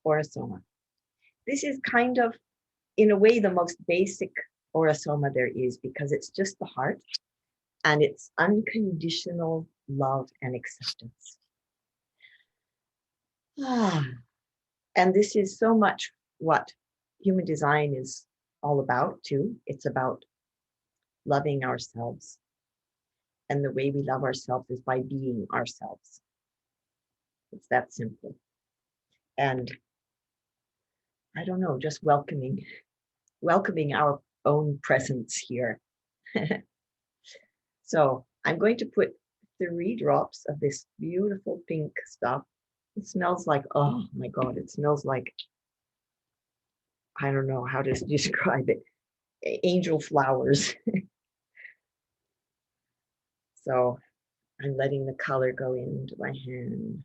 orasoma. This is kind of, in a way, the most basic orasoma there is, because it's just the heart and it's unconditional love and acceptance. And this is so much what human design is all about too. It's about loving ourselves. And the way we love ourselves is by being ourselves. It's that simple. And I don't know, just welcoming our own presence here. So I'm going to put 3 drops of this beautiful pink stuff. It smells like, oh my God, it smells like, I don't know how to describe it, angel flowers. So I'm letting the color go into my hand.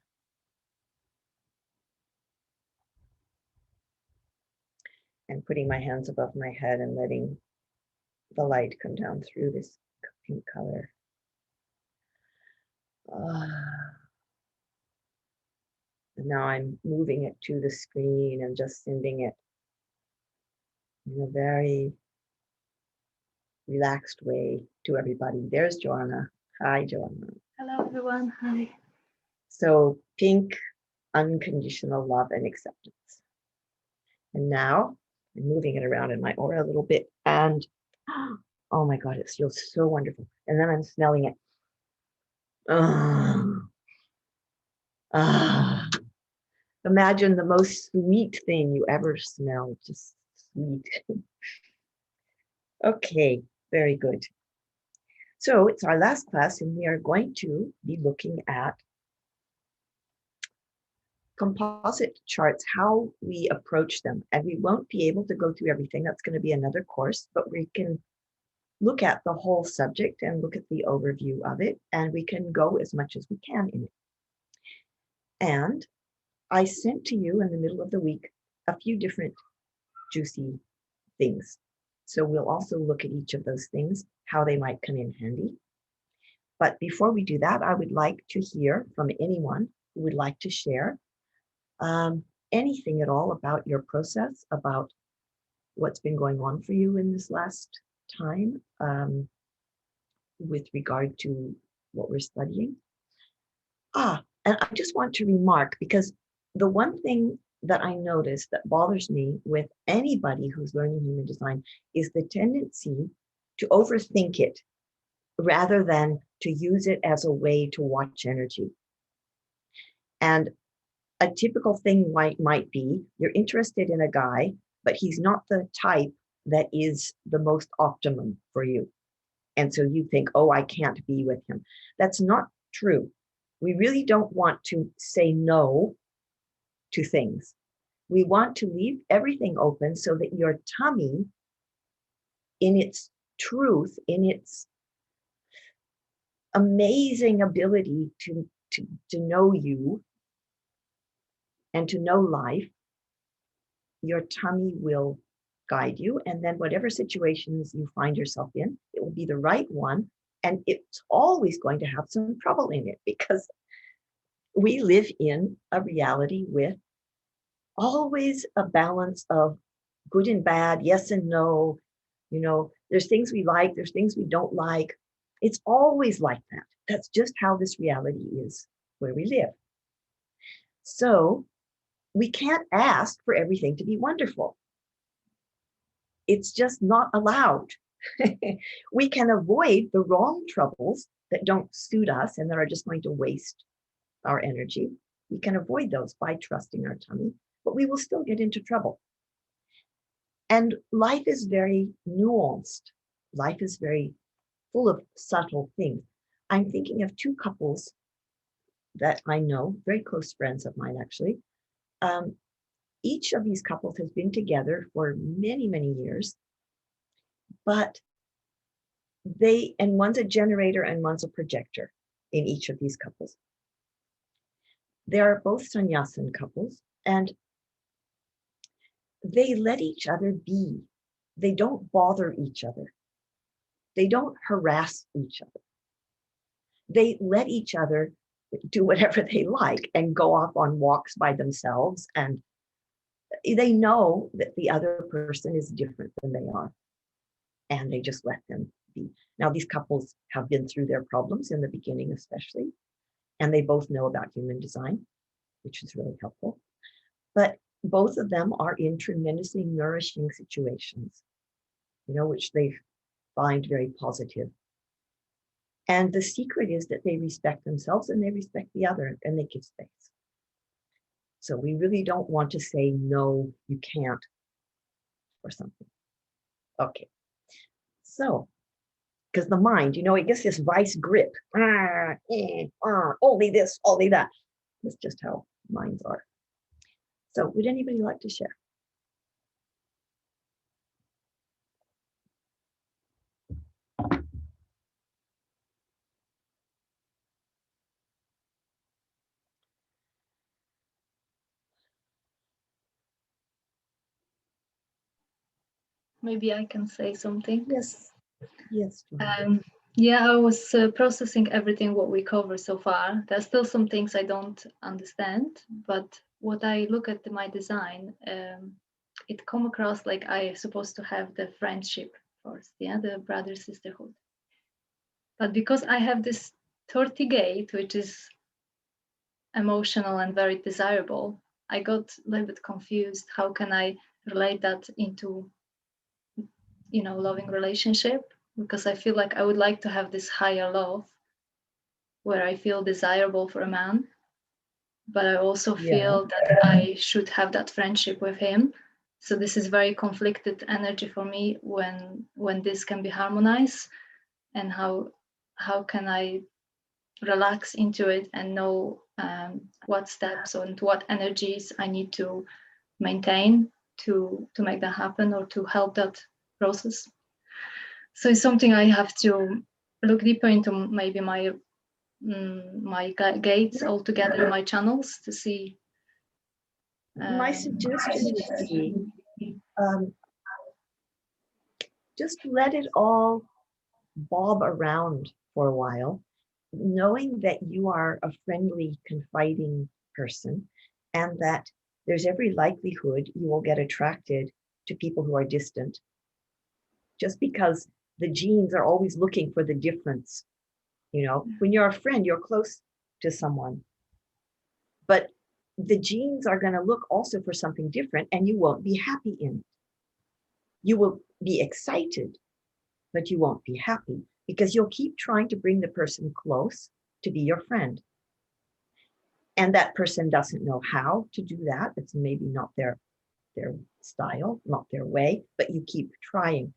And putting my hands above my head and letting the light come down through this pink color. And now I'm moving it to the screen and just sending it in a very relaxed way to everybody. There's Joanna. Hi, Joanna. Hello, everyone. Hi. So pink, unconditional love and acceptance. And now I'm moving it around in my aura a little bit, and oh my God, it feels so wonderful. And then I'm smelling it. Imagine the most sweet thing you ever smelled, just sweet. Okay, very good. So it's our last class, and we are going to be looking at composite charts, how we approach them. And we won't be able to go through everything. That's going to be another course, but we can look at the whole subject and look at the overview of it, and we can go as much as we can in it. And I sent to you in the middle of the week a few different juicy things. So we'll also look at each of those things, how they might come in handy. But before we do that, I would like to hear from anyone who would like to share anything at all about your process, about what's been going on for you in this last time with regard to what we're studying. And I just want to remark, because the one thing that I notice that bothers me with anybody who's learning human design is the tendency to overthink it rather than to use it as a way to watch energy. And a typical thing might be you're interested in a guy, but he's not the type that is the most optimum for you. And so you think, oh, I can't be with him. That's not true. We really don't want to say no to things. We want to leave everything open so that your tummy, in its truth, in its amazing ability to know you and to know life, your tummy will guide you. And then whatever situations you find yourself in, it will be the right one. And it's always going to have some trouble in it, because we live in a reality with always a balance of good and bad, yes and no. You know, there's things we like, there's things we don't like. It's always like that. That's just how this reality is where we live. So we can't ask for everything to be wonderful. It's just not allowed. We can avoid the wrong troubles that don't suit us and that are just going to waste our energy. We can avoid those by trusting our tummy, but we will still get into trouble. And life is very nuanced. Life is very full of subtle things. I'm thinking of 2 couples that I know, very close friends of mine, actually. Each of these couples has been together for many, many years, but and one's a generator and one's a projector in each of these couples. They are both sannyasin couples, and they let each other be. They don't bother each other. They don't harass each other. They let each other do whatever they like and go off on walks by themselves and they know that the other person is different than they are, and they just let them be. Now, these couples have been through their problems in the beginning, especially, and they both know about human design, which is really helpful. But both of them are in tremendously nourishing situations, which they find very positive. And the secret is that they respect themselves and they respect the other and they give space. So we really don't want to say, no, you can't, or something. Okay. So, because the mind, it gets this vice grip. Only this, only that. That's just how minds are. So would anybody like to share? Maybe I can say something. Yes. Yes. Yeah, I was processing everything what we covered so far. There's still some things I don't understand, but what I look at my design, it come across like I supposed to have the friendship first, yeah, the brother sisterhood. But because I have this 30 gate, which is emotional and very desirable, I got a little bit confused. How can I relate that into loving relationship? Because I feel like I would like to have this higher love where I feel desirable for a man, but I also feel that I should have that friendship with him. So this is very conflicted energy for me when this can be harmonized, and how can I relax into it and know what steps and what energies I need to maintain to make that happen or to help that process. So it's something I have to look deeper into, maybe my gates altogether, my channels, to see. My suggestion would be just let it all bob around for a while, knowing that you are a friendly, confiding person, and that there's every likelihood you will get attracted to people who are distant. Just because the genes are always looking for the difference. When you're a friend, you're close to someone. But the genes are going to look also for something different, and you won't be happy in it. You will be excited, but you won't be happy because you'll keep trying to bring the person close to be your friend. And that person doesn't know how to do that. It's maybe not their style, not their way, but you keep trying.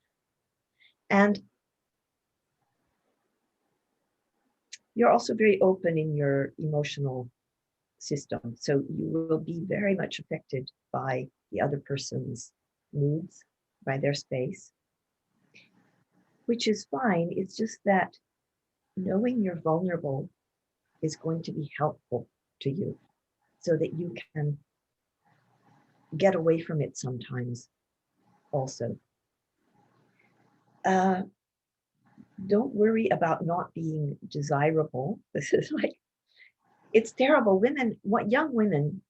And you're also very open in your emotional system. So you will be very much affected by the other person's moods, by their space, which is fine. It's just that knowing you're vulnerable is going to be helpful to you so that you can get away from it sometimes also. Don't worry about not being desirable. This is like, it's terrible. Young women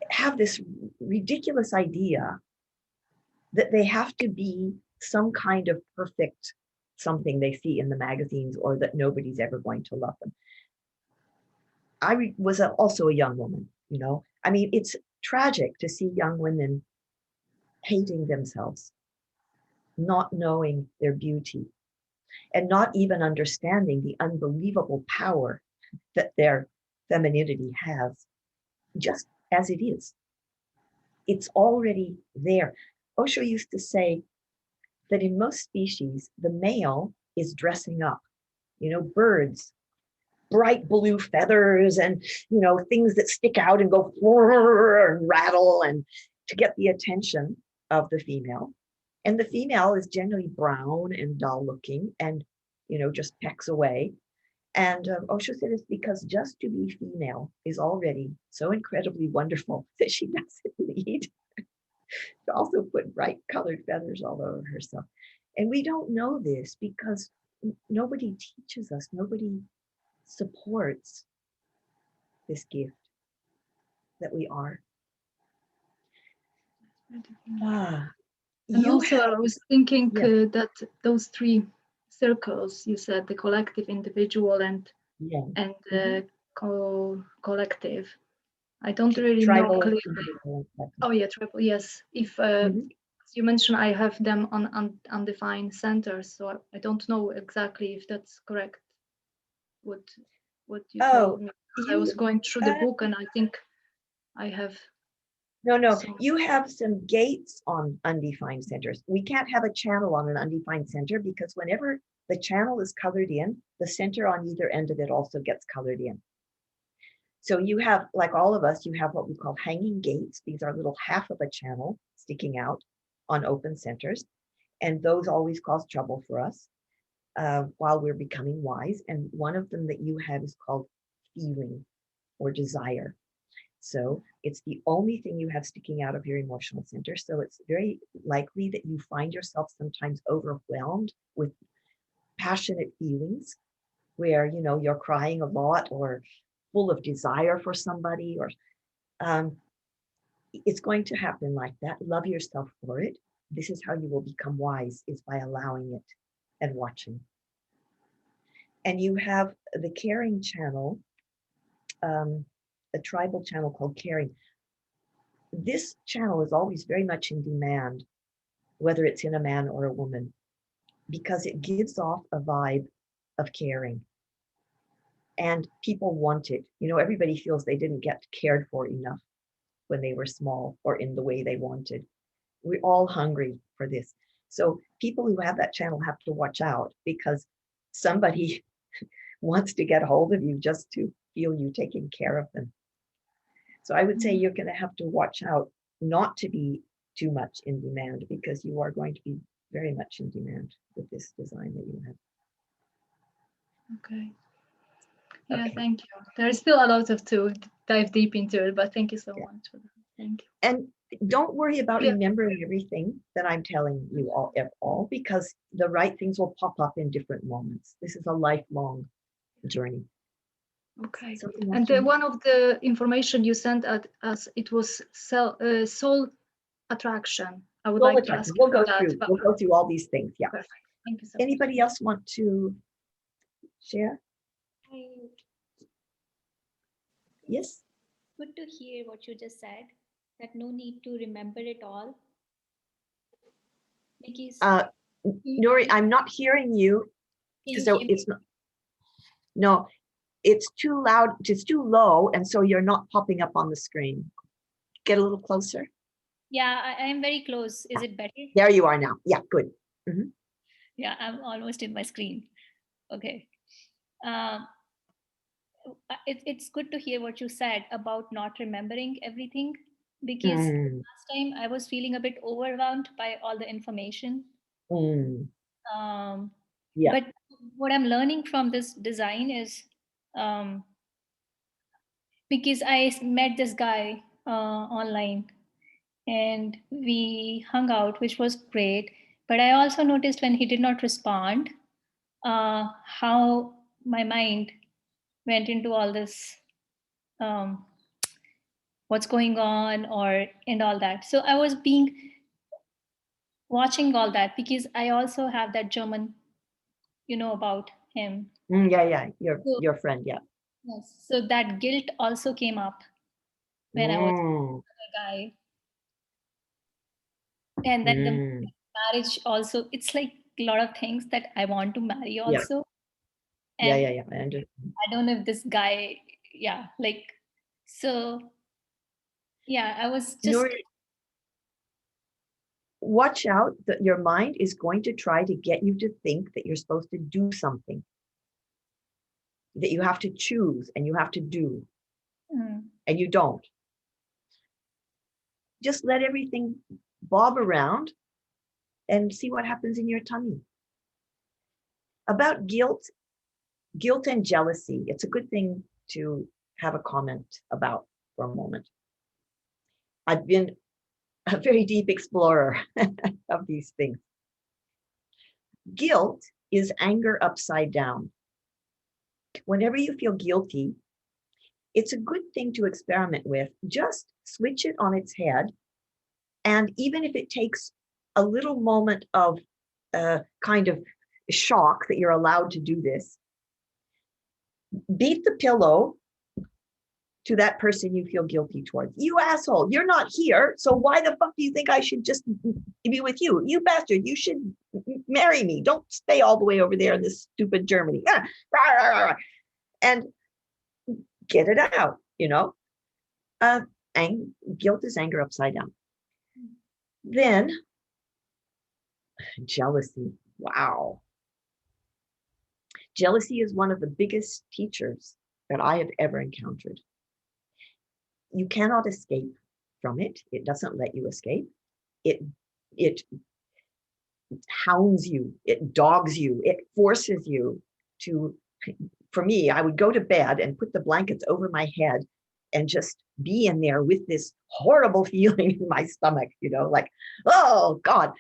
have this ridiculous idea that they have to be some kind of perfect something they see in the magazines, or that nobody's ever going to love them. I was also a young woman, I mean, it's tragic to see young women hating themselves, not knowing their beauty, and not even understanding the unbelievable power that their femininity has, just as it is. It's already there. Osho used to say that in most species, the male is dressing up. Birds, bright blue feathers and, things that stick out and go and rattle, and to get the attention of the female. And the female is generally brown and dull looking and, just pecks away. And Osho said it's because just to be female is already so incredibly wonderful that she doesn't need to also put bright colored feathers all over herself. And we don't know this because nobody teaches us, nobody supports this gift that we are. Ah, And you also, have, I was thinking yes, that those three circles you said, the collective, individual, and yeah. and Mhm. collective. I don't really know Tribal, clearly. individual, and collective. Oh yeah, triple. Yes, if Mhm. you mentioned I have them on undefined centers, so I don't know exactly if that's correct. What what you told Oh, me. I was you, going through the uh, book, and I think I have no, some. you have some gates on undefined centers. We can't have a channel on an undefined center because whenever the channel is colored in, the center on either end of it also gets colored in. So you have, like all of us, you have what we call hanging gates. These are little half of a channel sticking out on open centers. And those always cause trouble for us while we're becoming wise. And one of them that you have is called feeling or desire. So it's the only thing you have sticking out of your emotional center. So it's very likely that you find yourself sometimes overwhelmed with passionate feelings where, you know, you're crying a lot or full of desire for somebody, or um, it's going to happen like that. Love yourself for it. This is how you will become wise, is by allowing it and watching. And you have the caring channel, a tribal channel called caring. This channel is always very much in demand, whether it's in a man or a woman, because it gives off a vibe of caring. And people want it. You know, everybody feels they didn't get cared for enough when they were small or in the way they wanted. We're all hungry for this. So people who have that channel have to watch out, because somebody wants to get hold of you just to feel you taking care of them. So I would say you're going to have to watch out not to be too much in demand, because you are going to be very much in demand with this design that you have. Okay. Yeah, Okay. thank you. There's still a lot of to dive deep into it, but thank you so Yeah. much for that. Thank you. And don't worry about Yeah. remembering everything that I'm telling you all, because the right things will pop up in different moments. This is a lifelong journey. Okay. Something else, And Jen? one of the information you sent at us, it was soul attraction. I would Soul like to ask attraction. you for that. But We'll go through all these things. Yeah. perfect. Thank you so much. Anybody else want to share? I Yes. good to hear what you just said, that no need to remember it all because Uh, you, Nuri, you I'm not hearing you. can you So hear it's me? not, no, it's too loud. It's too low. And so you're not popping up on the screen. Get a little closer. Yeah, I am very close. Is it better? There you are now. Yeah, good. Mhm. Yeah, I'm almost in my screen. Okay. Um, it's good to hear what you said about not remembering everything, because Mm, last time I was feeling a bit overwhelmed by all the information. mm, Um, yeah. but what I'm learning from this design is, um, because met this guy online and we hung out, which was great. But I also noticed when he did not respond, how my mind went into all this, um, what's going on, or and all that. So I was being watching all that because I also have that German, about him. Yeah, yeah. So, Your friend. Yeah. yes, so that guilt also came up when I was Mm, a guy, and then the mm, marriage also. It's like a lot of things that I want to marry yeah. also, Yeah, and yeah, yeah. I understand. I don't know if this guy, yeah, like, so yeah, I was just, Nuri, watch out that your mind is going to try to get you to think that you're supposed to do something, that you have to choose and you have to do, mm, and you don't. Just let everything bob around and see what happens in your tummy. About guilt and jealousy, it's a good thing to have a comment about for a moment. I've been a very deep explorer of these things. Guilt is anger upside down. Whenever you feel guilty, it's a good thing to experiment with. Just switch it on its head And even if it takes a little moment of kind of shock that you're allowed to do this, beat the pillow to that person you feel guilty towards. You asshole, you're not here. So why the fuck do you think I should just be with you? You bastard, you should marry me. Don't stay all the way over there in this stupid Germany. And get it out, you know? Guilt is anger upside down. Then jealousy. Wow. Jealousy is one of the biggest teachers that I have ever encountered. You cannot escape from it. It doesn't let you escape. It hounds you. It dogs you. It forces you to, for me, I would go to bed and put the blankets over my head and just be in there with this horrible feeling in my stomach, you know, like, oh God.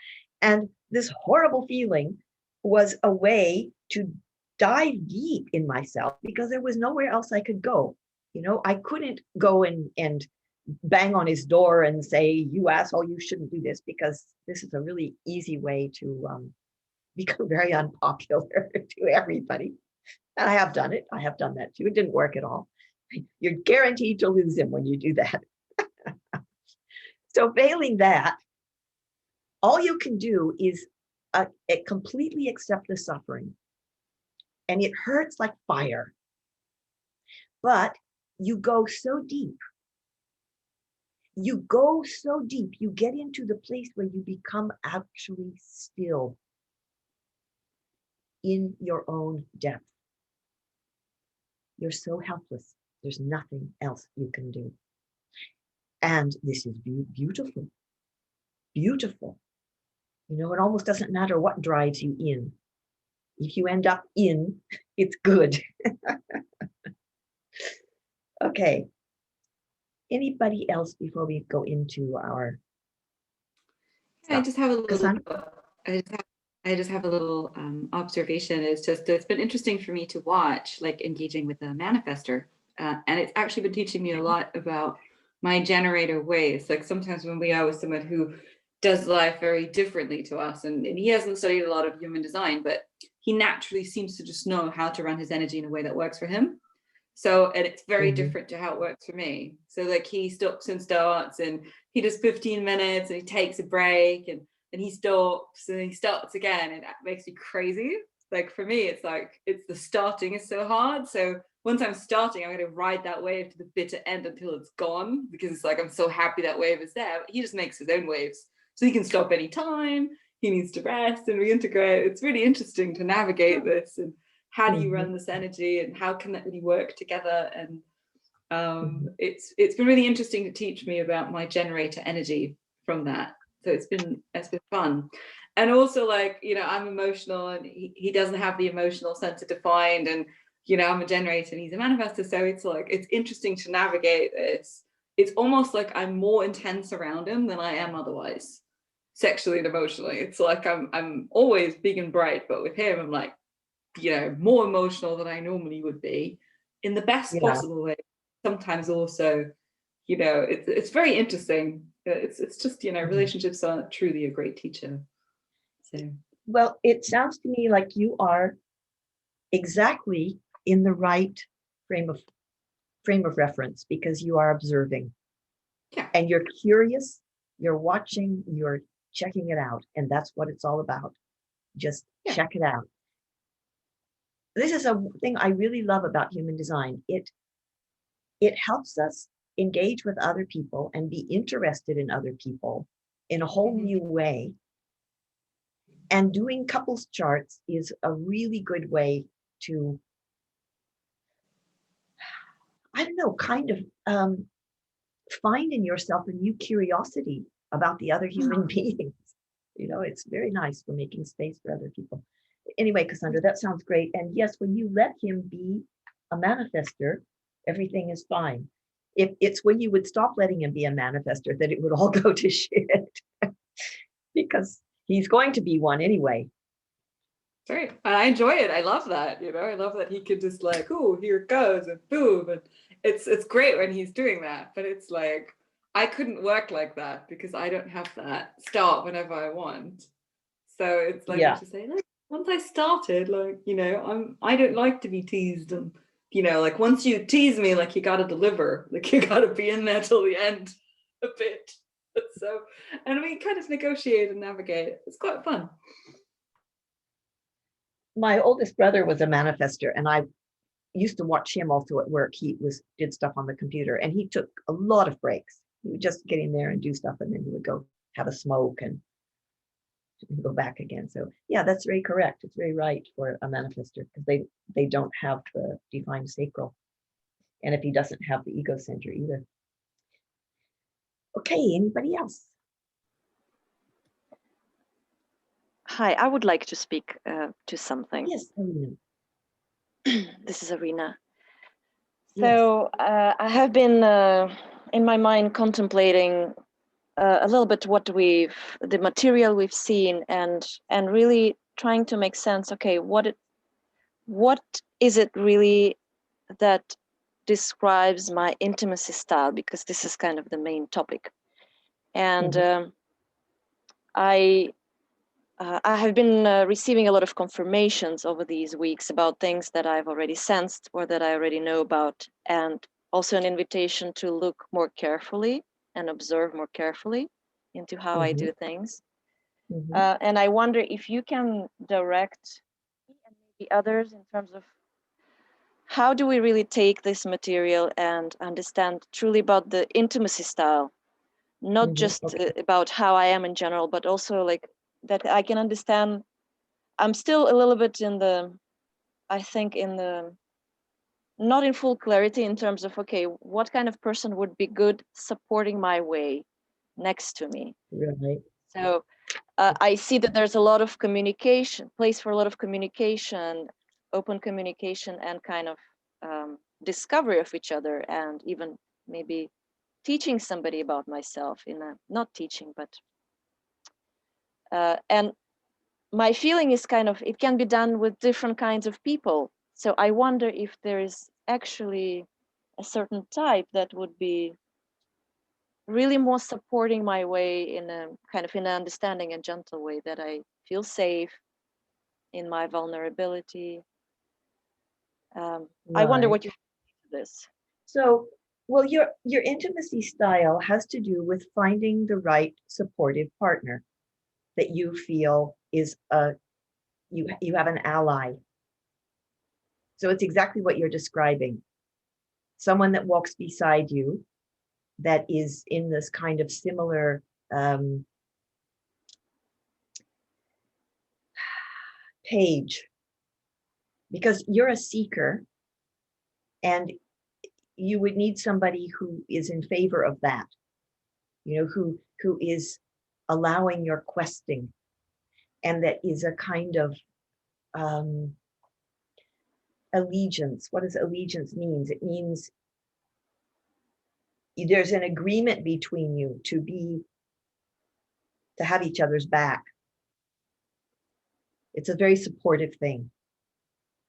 And this horrible feeling was a way to dive deep in myself because there was nowhere else I could go. You know, I couldn't go and bang on his door and say, you asshole, you shouldn't do this, because this is a really easy way to become very unpopular to everybody. And I have done it. I have done that too. It didn't work at all. You're guaranteed to lose him when you do that. So failing that, all you can do is completely accept the suffering. And it hurts like fire. But you go so deep. You go so deep. You get into the place where you become actually still in your own depth. You're so helpless. There's nothing else you can do. And this is beautiful. Beautiful. You know, it almost doesn't matter what drives you in. If you end up in, it's good. Okay. Anybody else before we go into our I just have a little Cassandra? I just have a little observation. It's been interesting for me to watch, like engaging with a manifester. And it's actually been teaching me a lot about my generator ways. Like sometimes when we are with someone who does life very differently to us, and he hasn't studied a lot of human design, but he naturally seems to just know how to run his energy in a way that works for him. So, and it's very different to how it works for me. So like he stops and starts, and he does 15 minutes and he takes a break, and then he stops and he starts again, and that makes me crazy. Like for me, it's like, it's the starting is so hard. So once I'm starting, I'm going to ride that wave to the bitter end until it's gone, because it's like, I'm so happy that wave is there. But he just makes his own waves. So he can stop anytime. He needs to rest and reintegrate. It's really interesting to navigate this, and how do you run this energy, and how can that really work together? And it's been really interesting to teach me about my generator energy from that. So it's been fun. And also, like, you know, I'm emotional, and he doesn't have the emotional center defined, and you know, I'm a generator and he's a manifestor. So it's like, it's interesting to navigate this. It's almost like I'm more intense around him than I am otherwise, sexually and emotionally. It's like I'm always big and bright, but with him I'm like, you know, more emotional than I normally would be, in the best possible way. Sometimes also, you know, it's very interesting. It's just, you know, relationships are truly a great teacher. So well, it sounds to me like you are exactly in the right frame of reference, because you are observing. Yeah. And you're curious, you're watching, you're checking it out, and that's what it's all about. Just check it out. This is a thing I really love about human design. It helps us engage with other people and be interested in other people in a whole new way. And doing couples charts is a really good way to, I don't know, kind of find in yourself a new curiosity about the other human beings. You know, it's very nice for making space for other people. Anyway, Cassandra, that sounds great. And yes, when you let him be a manifester, everything is fine. If it's when you would stop letting him be a manifester that it would all go to shit, because he's going to be one anyway. Great. I enjoy it. I love that. You know, I love that he could just like, oh, here it goes, and boom. And it's great when he's doing that. But it's like, I couldn't work like that because I don't have that start whenever I want. So it's like Yeah. to say, like, once I started, like, I don't like to be teased, and like once you tease me, like you gotta deliver, like you gotta be in there till the end a bit. So, and we kind of negotiate and navigate. It's quite fun. My oldest brother was a manifester, and I used to watch him also at work. He did stuff on the computer, and he took a lot of breaks. He would just get in there and do stuff, and then he would go have a smoke and go back again. So yeah, that's very correct. It's very right for a manifester, because they don't have the defined sacral, and if he doesn't have the ego center either. Okay, anybody else? Hi, I would like to speak to something. Yes, Arina. This is Arina. Yes. So I have been in my mind contemplating a little bit the material we've seen, and really trying to make sense. Okay, what is it really that describes my intimacy style? Because this is kind of the main topic, and I have been receiving a lot of confirmations over these weeks about things that I've already sensed or that I already know about, and also an invitation to look more carefully and observe more carefully into how I do things. And I wonder if you can direct me and maybe others in terms of how do we really take this material and understand truly about the intimacy style, not just about how I am in general, but also like that I can understand. I'm still a little bit not in full clarity in terms of, okay, what kind of person would be good supporting my way next to me? Right. So I see that there's a lot of place for a lot of communication, open communication, and kind of discovery of each other, and even maybe teaching somebody about myself not teaching, but and my feeling is kind of, it can be done with different kinds of people. So I wonder if there is actually a certain type that would be really more supporting my way in an understanding and gentle way, that I feel safe in my vulnerability. I wonder what you think of this. So, well, your intimacy style has to do with finding the right supportive partner that you feel is you have an ally. So it's exactly what you're describing. Someone that walks beside you that is in this kind of similar page, because you're a seeker, and you would need somebody who is in favor of that, who is allowing your questing, and that is a kind of allegiance. What does allegiance means? It means there's an agreement between you to have each other's back. It's a very supportive thing.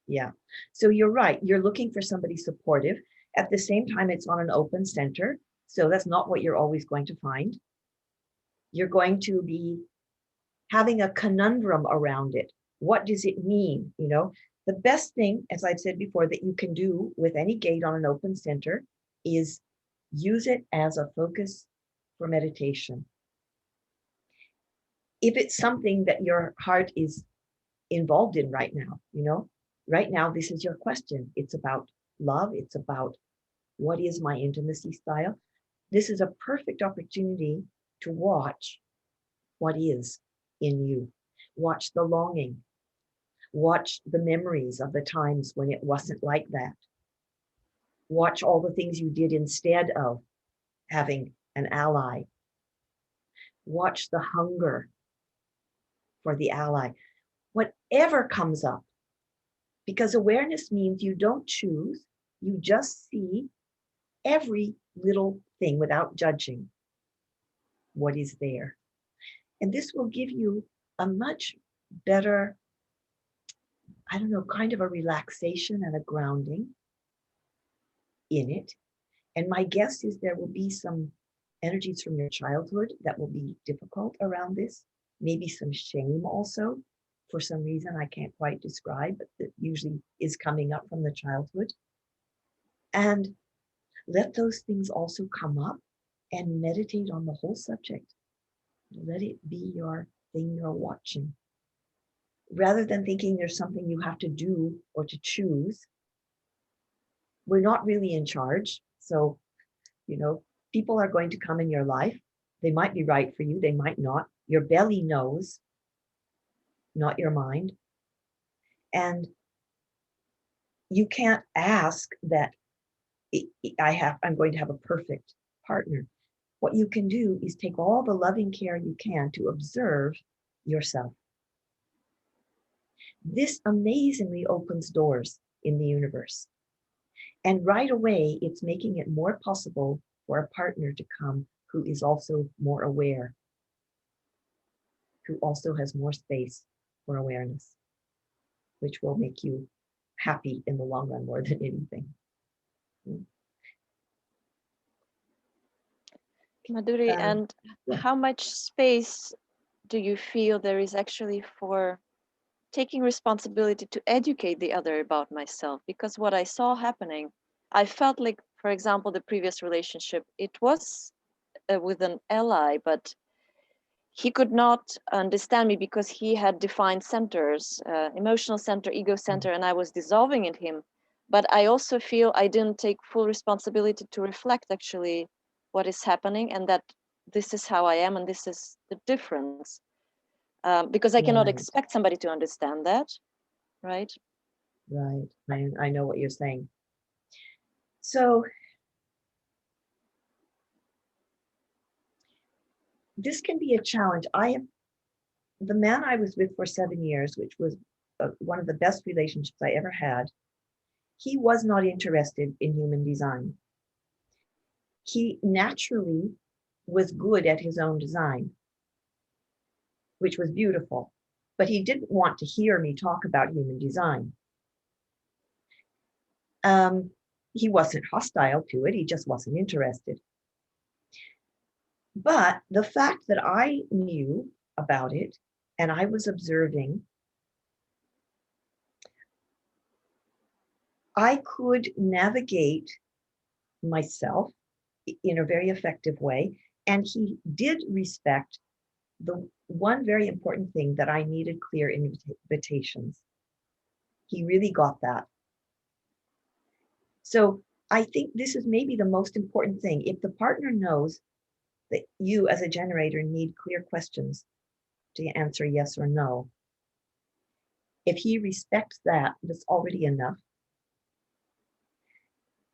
Yeah. So you're right. You're looking for somebody supportive. At the same time, it's on an open center. So that's not what you're always going to find. You're going to be having a conundrum around it. What does it mean? The best thing, as I've said before, that you can do with any gate on an open center is use it as a focus for meditation. If it's something that your heart is involved in right now, right now, this is your question. It's about love. It's about what is my intimacy style. This is a perfect opportunity to watch what is in you. Watch the longing. Watch the memories of the times when it wasn't like that. Watch all the things you did instead of having an ally. Watch the hunger for the ally. Whatever comes up, because awareness means you don't choose, you just see every little thing without judging what is there. And this will give you a much better, kind of a relaxation and a grounding in it. And my guess is there will be some energies from your childhood that will be difficult around this. Maybe some shame also, for some reason I can't quite describe, but that usually is coming up from the childhood. And let those things also come up and meditate on the whole subject. Let it be your thing you're watching. Rather than thinking there's something you have to do or to choose, we're not really in charge. So, people are going to come in your life. They might be right for you, they might not. Your belly knows, not your mind. And you can't ask that I'm going to have a perfect partner. What you can do is take all the loving care you can to observe yourself. This amazingly opens doors in the universe. And right away, it's making it more possible for a partner to come who is also more aware, who also has more space for awareness, which will make you happy in the long run more than anything. Madhuri, and yeah. how much space do you feel there is actually for taking responsibility to educate the other about myself? Because what I saw happening, I felt like, for example, the previous relationship, it was with an ally, but he could not understand me because he had defined centers, emotional center, ego center, and I was dissolving in him. But I also feel I didn't take full responsibility to reflect actually what is happening, and that this is how I am and this is the difference. Because I cannot Right. expect somebody to understand that, right? Right. I know what you're saying. So this can be a challenge. The man I was with for 7 years, which was one of the best relationships I ever had, he was not interested in human design. He naturally was good at his own design, which was beautiful, but he didn't want to hear me talk about human design. He wasn't hostile to it, he just wasn't interested. But the fact that I knew about it and I was observing, I could navigate myself in a very effective way. And he did respect the one very important thing, that I needed clear invitations. He really got that. So I think this is maybe the most important thing. If the partner knows that you as a generator need clear questions to answer yes or no, if he respects that, that's already enough.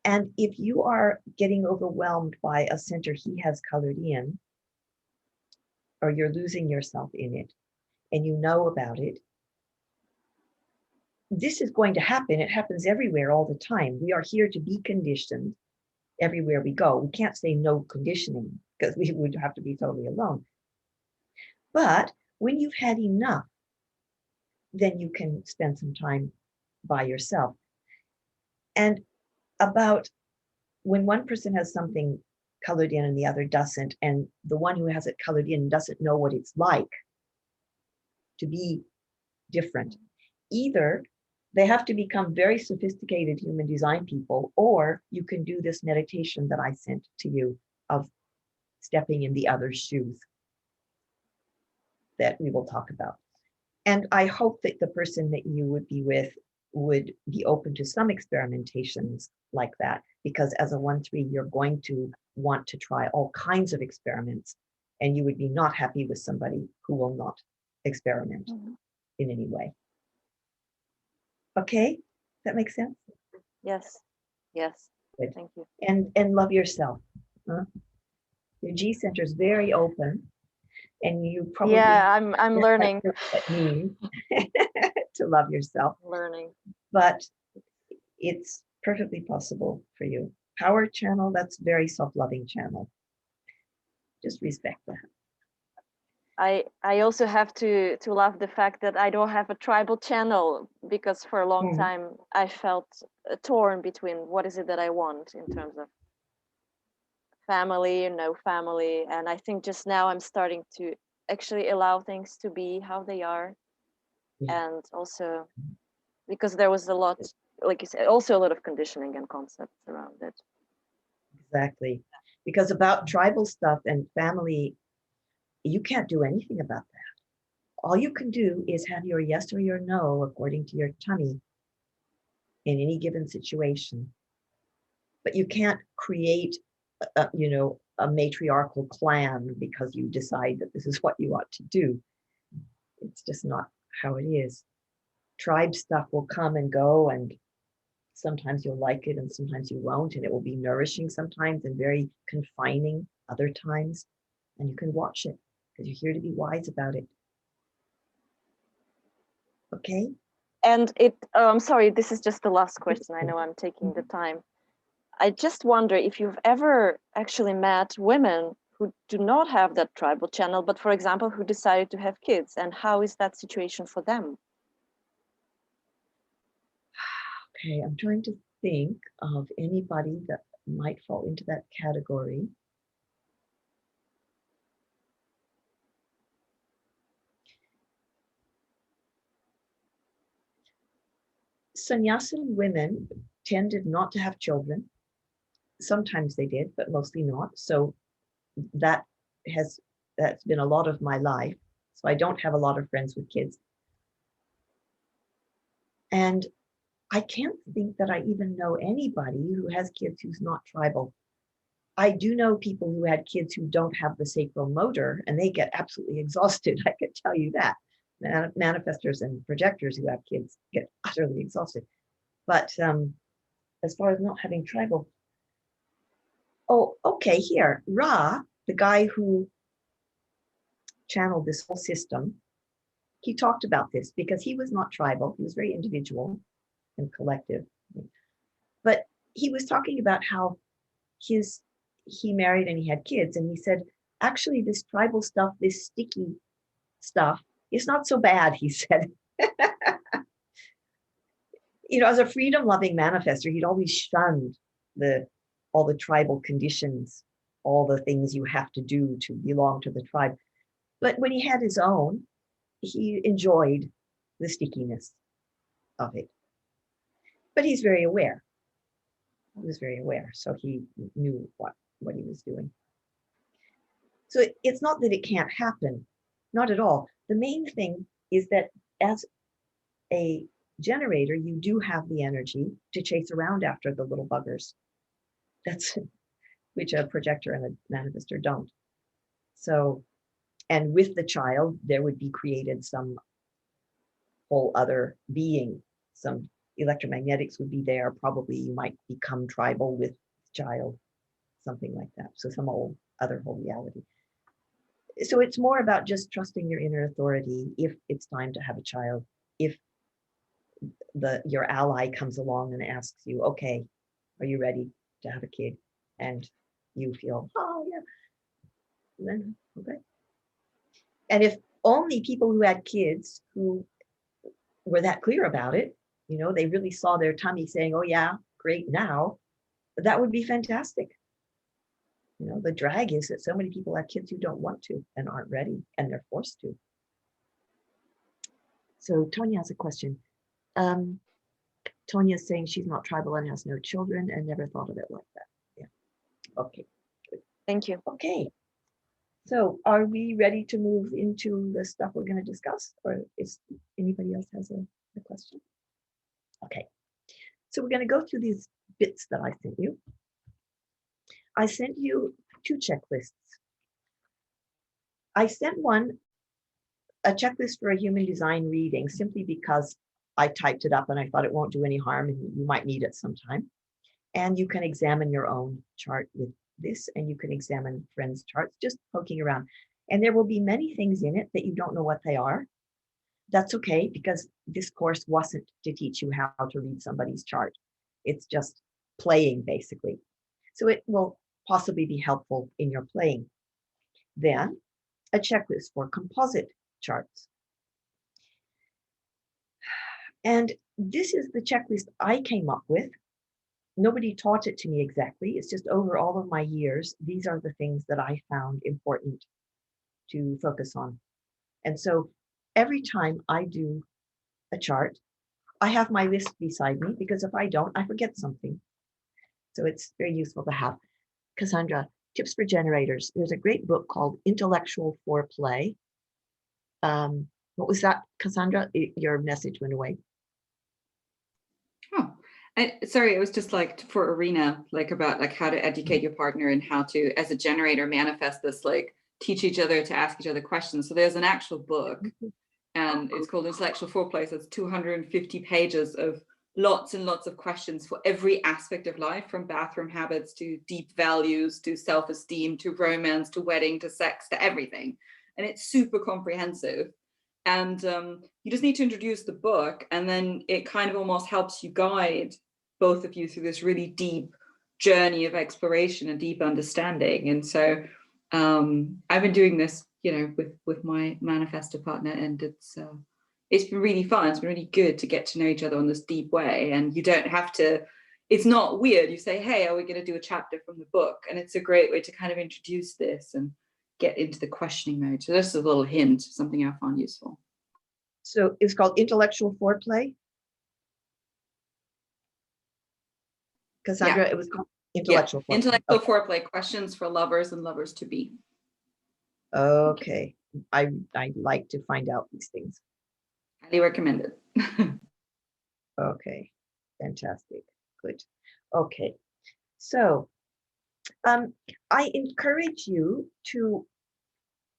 And if you are getting overwhelmed by a center he has colored in, or you're losing yourself in it, and you know about it, this is going to happen. It happens everywhere all the time. We are here to be conditioned everywhere we go. We can't say no conditioning because we would have to be totally alone. But when you've had enough, then you can spend some time by yourself. And about when one person has something colored in and the other doesn't, and the one who has it colored in doesn't know what it's like to be different, either they have to become very sophisticated human design people, or you can do this meditation that I sent to you of stepping in the other's shoes that we will talk about. And I hope that the person that you would be with would be open to some experimentations like that, because as a 1-3, you're going to want to try all kinds of experiments, and you would be not happy with somebody who will not experiment in any way. Okay, that makes sense? Yes, yes. Good. Thank you. And love yourself. Huh? Your G center is very open, and you probably I'm learning. what that means to love yourself. Learning. But it's perfectly possible for you. Power channel, that's very self-loving channel. Just respect that. I also have to love the fact that I don't have a tribal channel, because for a long time I felt torn between what is it that I want in terms of family, no family. And I think just now I'm starting to actually allow things to be how they are. Yeah. And also because there was a lot, like you said, also a lot of conditioning and concepts around it. Exactly. Because about tribal stuff and family, you can't do anything about that. All you can do is have your yes or your no according to your tummy in any given situation. But you can't create, a matriarchal clan because you decide that this is what you ought to do. It's just not how it is. Tribe stuff will come and go, and sometimes you'll like it and sometimes you won't, and it will be nourishing sometimes and very confining other times. And you can watch it because you're here to be wise about it. Okay? And I'm sorry, this is just the last question. I know I'm taking the time. I just wonder if you've ever actually met women who do not have that tribal channel, but for example, who decided to have kids, and how is that situation for them? Okay, I'm trying to think of anybody that might fall into that category. Sannyasin women tended not to have children. Sometimes they did, but mostly not. So that that's been a lot of my life. So I don't have a lot of friends with kids. And I can't think that I even know anybody who has kids who's not tribal. I do know people who had kids who don't have the sacral motor, and they get absolutely exhausted. I could tell you that. Manifestors and projectors who have kids get utterly exhausted. But as far as not having tribal, oh, okay, here, Ra, the guy who channeled this whole system, he talked about this because he was not tribal. He was very individual and collective. But he was talking about how he married and he had kids, and he said, actually, this tribal stuff, this sticky stuff, is not so bad, he said. As a freedom-loving manifestor, he'd always shunned all the tribal conditions, all the things you have to do to belong to the tribe. But when he had his own, he enjoyed the stickiness of it. But he's very aware. He was very aware, so he knew what he was doing. So it's not that it can't happen, not at all. The main thing is that as a generator, you do have the energy to chase around after the little buggers. That's which a projector and a manifestor don't. So, and with the child, there would be created some whole other being. Some electromagnetics would be there. Probably you might become tribal with the child, something like that. So some whole reality. So it's more about just trusting your inner authority if it's time to have a child. If your ally comes along and asks you, okay, are you ready to have a kid? And you feel, oh yeah, then okay. And if only people who had kids who were that clear about it, they really saw their tummy saying, oh yeah, great now, that would be fantastic. The drag is that so many people have kids who don't want to and aren't ready, and they're forced to. So Tonya has a question. Tonya's saying she's not tribal and has no children and never thought of it like that. Yeah. Okay. Good. Thank you. Okay. So are we ready to move into the stuff we're going to discuss, or is anybody else has a question? Okay. So we're going to go through these bits that I sent you. I sent you 2 checklists. I sent one, a checklist for a human design reading, simply because I typed it up and I thought it won't do any harm and you might need it sometime. And you can examine your own chart with this, and you can examine friends' charts, just poking around. And there will be many things in it that you don't know what they are. That's okay, because this course wasn't to teach you how to read somebody's chart. It's just playing, basically. So it will possibly be helpful in your playing. Then a checklist for composite charts. And this is the checklist I came up with nobody taught it to me exactly. It's just over all of my years, these are the things that I found important to focus on. And so every time I do a chart, I have my list beside me, because if I don't, I forget something. So it's very useful to have. Cassandra, tips for generators. There's a great book called Intellectual Foreplay. What was that, Cassandra? Your message went away. Oh, sorry, it was just like for Arena, like about like how to educate your partner and how to, as a generator, manifest this, like teach each other to ask each other questions. So there's an actual book, and it's called Intellectual Foreplay. So it's 250 pages of lots and lots of questions for every aspect of life, from bathroom habits to deep values to self-esteem to romance to wedding to sex to everything. And it's super comprehensive. And you just need to introduce the book, and then it kind of almost helps you guide both of you through this really deep journey of exploration and deep understanding. And so I've been doing this, you know, with my manifestor partner, and it's been really fun. It's been really good to get to know each other on this deep way. And you don't have to, it's not weird. You say, hey, are we going to do a chapter from the book? And it's a great way to kind of introduce this and get into the questioning mode. So this is a little hint, something I found useful. So it's called Intellectual Foreplay. Cassandra, it was called Intellectual Foreplay. Intellectual Foreplay, questions for lovers and lovers to be. Okay. I like to find out these things. Highly recommended. Okay. Fantastic. Good. Okay. So I encourage you to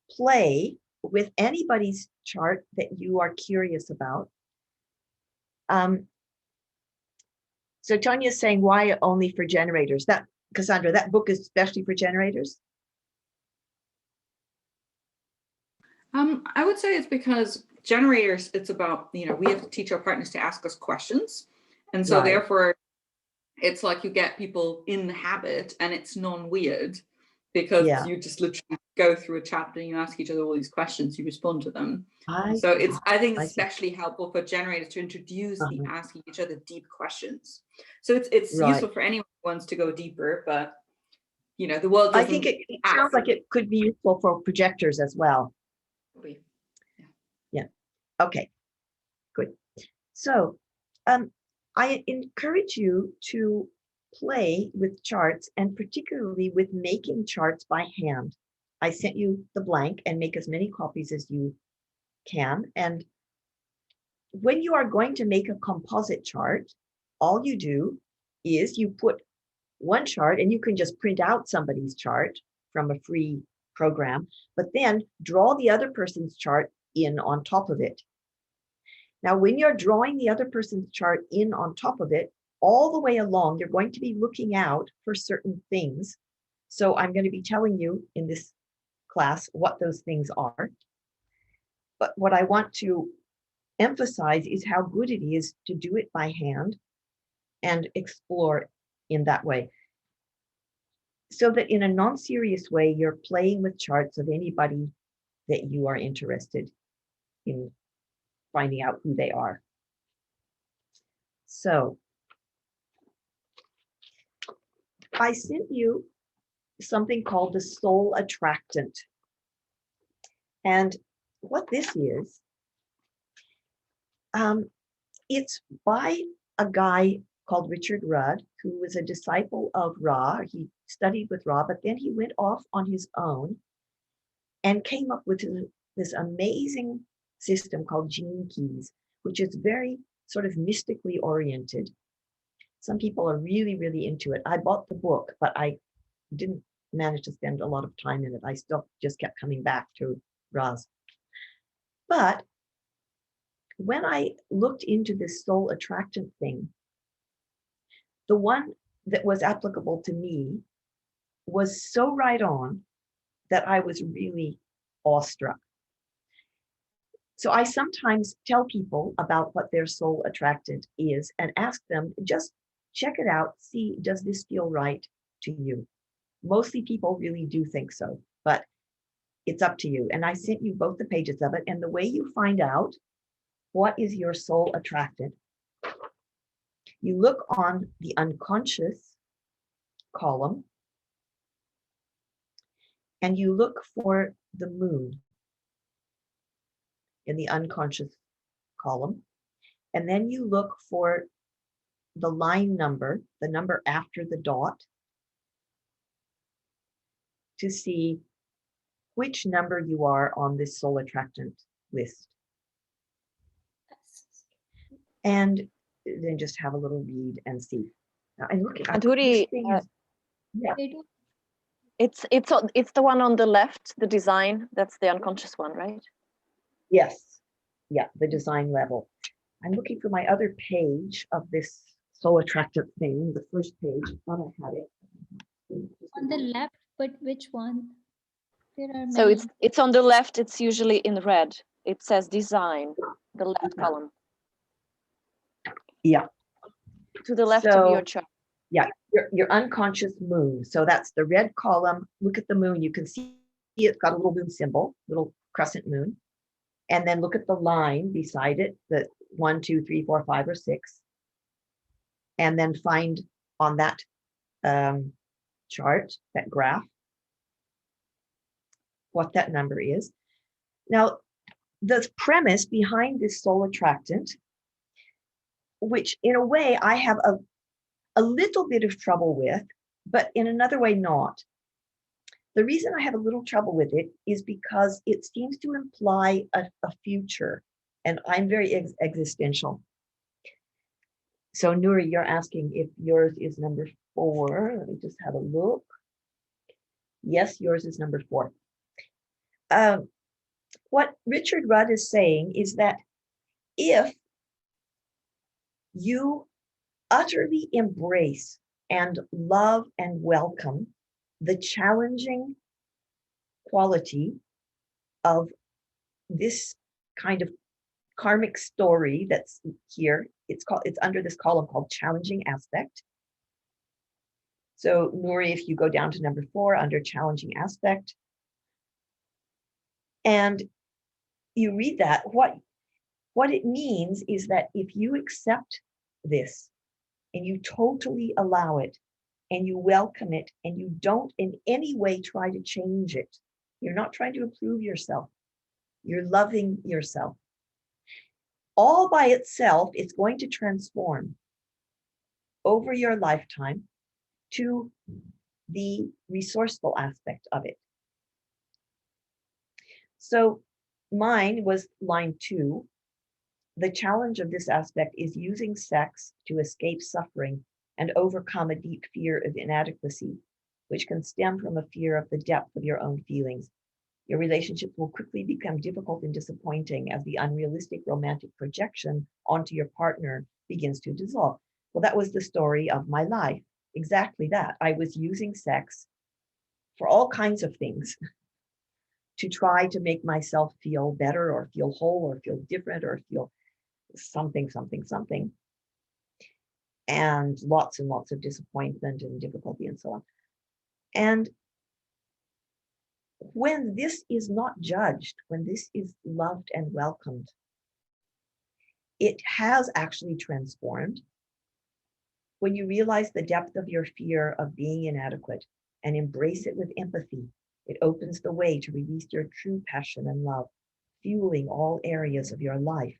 play with anybody's chart that you are curious about. So Tanya's saying, why only for generators? That, Cassandra, that book is especially for generators? I would say it's because generators, it's about, you know, we have to teach our partners to ask us questions. And so therefore, it's like you get people in the habit, and it's non-weird, because you just literally go through a chapter and you ask each other all these questions, you respond to them. So it's, I think, especially helpful for generators to introduce the asking each other deep questions. So it's useful for anyone who wants to go deeper, but you know, the world doesn't. I think it sounds like it could be useful for projectors as well. Yeah. Okay, good. So I encourage you to play with charts, and particularly with making charts by hand. I sent you the blank, and make as many copies as you can. And when you are going to make a composite chart, all you do is you put one chart, and you can just print out somebody's chart from a free program, but then draw the other person's chart in on top of it. Now, when you're drawing the other person's chart in on top of it, all the way along, you're going to be looking out for certain things. So I'm going to be telling you in this class what those things are. But what I want to emphasize is how good it is to do it by hand and explore in that way. So that in a non-serious way, you're playing with charts of anybody that you are interested in finding out who they are. So I sent you something called the soul attractant. And what this is, it's by a guy called Richard Rudd, who was a disciple of Ra. He studied with Ra, but then he went off on his own and came up with this amazing system called Gene Keys, which is very sort of mystically oriented. Some people are really, really into it. I bought the book, but I didn't manage to spend a lot of time in it. I still just kept coming back to Ra's. But when I looked into this soul attractant thing, the one that was applicable to me was so right on that I was really awestruck. So I sometimes tell people about what their soul attractant is and ask them, just check it out, see, does this feel right to you? Mostly people really do think so, but it's up to you. And I sent you both the pages of it. And the way you find out what is your soul attractant You look on the unconscious column and you look for the moon in the unconscious column. And then you look for the line number, the number after the dot, to see which number you are on this soul attractant list. And then just have a little read and see. And look at Madhuri, yeah. it's the one on the left, the design. That's the unconscious one, right? Yes. Yeah, the design level. I'm looking for my other page of this soul attractant thing, the first page. I thought I had it. On the left, but which one? There are many. So it's on the left. It's usually in red. It says design, the left Yeah. column. Yeah. To the left of your chart. Yeah, your unconscious moon. So that's the red column. Look at the moon. You can see it's got a little moon symbol, little crescent moon. And then look at the line beside it, the 1, 2, 3, 4, 5, or 6. And then find on that chart, that graph, what that number is. Now, the premise behind this soul attractant, which in a way I have a little bit of trouble with, but in another way not. The reason I have a little trouble with it is because it seems to imply a future, and I'm very existential. So Nuri, you're asking if yours is number 4. Let me just have a look. Yes, yours is number 4. What Richard Rudd is saying is that if you utterly embrace and love and welcome the challenging quality of this kind of karmic story that's here, it's under this column called challenging aspect. So Nuri, if you go down to number 4 under challenging aspect, and you read that, what it means is that if you accept this and you totally allow it and you welcome it and you don't in any way try to change it, you're not trying to improve yourself, you're loving yourself. All by itself, it's going to transform over your lifetime to the resourceful aspect of it. So mine was line 2. The challenge of this aspect is using sex to escape suffering and overcome a deep fear of inadequacy, which can stem from a fear of the depth of your own feelings. Your relationships will quickly become difficult and disappointing as the unrealistic romantic projection onto your partner begins to dissolve. Well, that was the story of my life. Exactly that. I was using sex for all kinds of things to try to make myself feel better or feel whole or feel different or feel something. And lots of disappointment and difficulty and so on. And when this is not judged, when this is loved and welcomed, it has actually transformed. When you realize the depth of your fear of being inadequate and embrace it with empathy, it opens the way to release your true passion and love, fueling all areas of your life.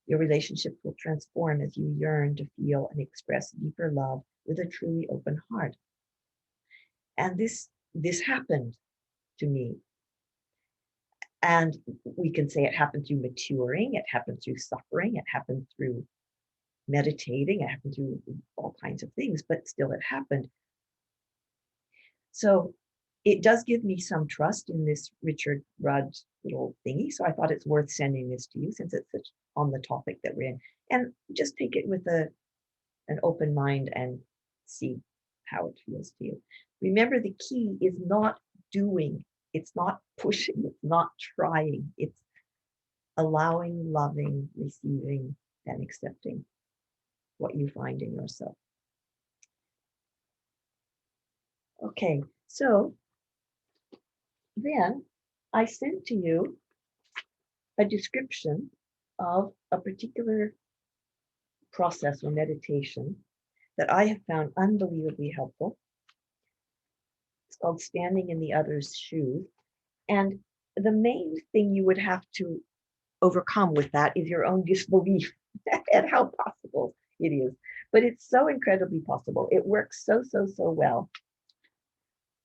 Your relationships will transform as you yearn to feel and express deeper love with a truly open heart. And this happened to me. And we can say it happened through maturing, it happened through suffering, it happened through meditating, it happened through all kinds of things, but still it happened. So it does give me some trust in this Richard Rudd little thingy. So I thought it's worth sending this to you since it's such on the topic that we're in. And just take it with an open mind and see how it feels to you. Remember, the key is not doing, it's not pushing, it's not trying, it's allowing, loving, receiving, and accepting what you find in yourself. Okay, so then I sent to you a description of a particular process or meditation that I have found unbelievably helpful. It's called Standing in the Other's Shoes. And the main thing you would have to overcome with that is your own disbelief at how possible it is. But it's so incredibly possible. It works so well.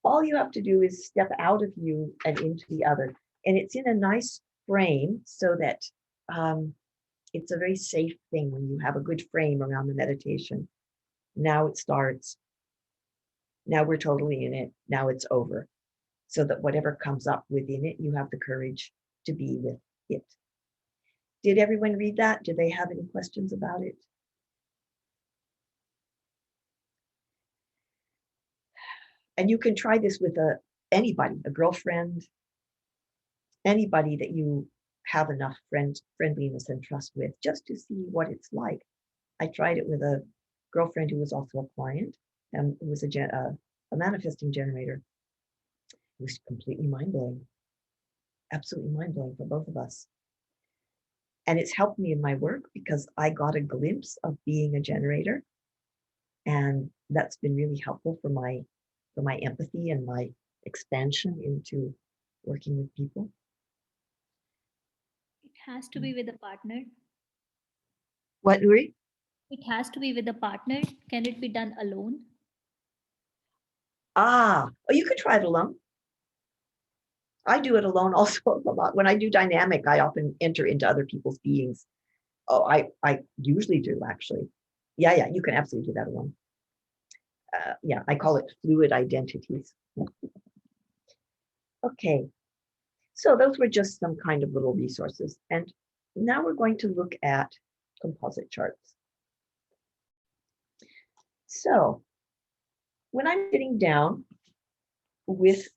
All you have to do is step out of you and into the other. And it's in a nice frame so that it's a very safe thing when you have a good frame around the meditation. Now it starts. Now we're totally in it. Now it's over. So that whatever comes up within it, you have the courage to be with it. Did everyone read that? Do they have any questions about it? And you can try this with anybody, a girlfriend, anybody that you have enough friendliness and trust with, just to see what it's like. I tried it with a girlfriend who was also a client and who was a manifesting generator. It was completely mind-blowing, absolutely mind-blowing for both of us. And it's helped me in my work because I got a glimpse of being a generator. And that's been really helpful for my empathy and my expansion into working with people. It has to be with a partner. What, Uri? It has to be with a partner. Can it be done alone? Oh, you could try it alone. I do it alone also a lot. When I do dynamic, I often enter into other people's beings. Oh, I usually do, actually. Yeah, you can absolutely do that alone. Yeah, I call it fluid identities. Okay, so those were just some kind of little resources. And now we're going to look at composite charts. So when I'm sitting down with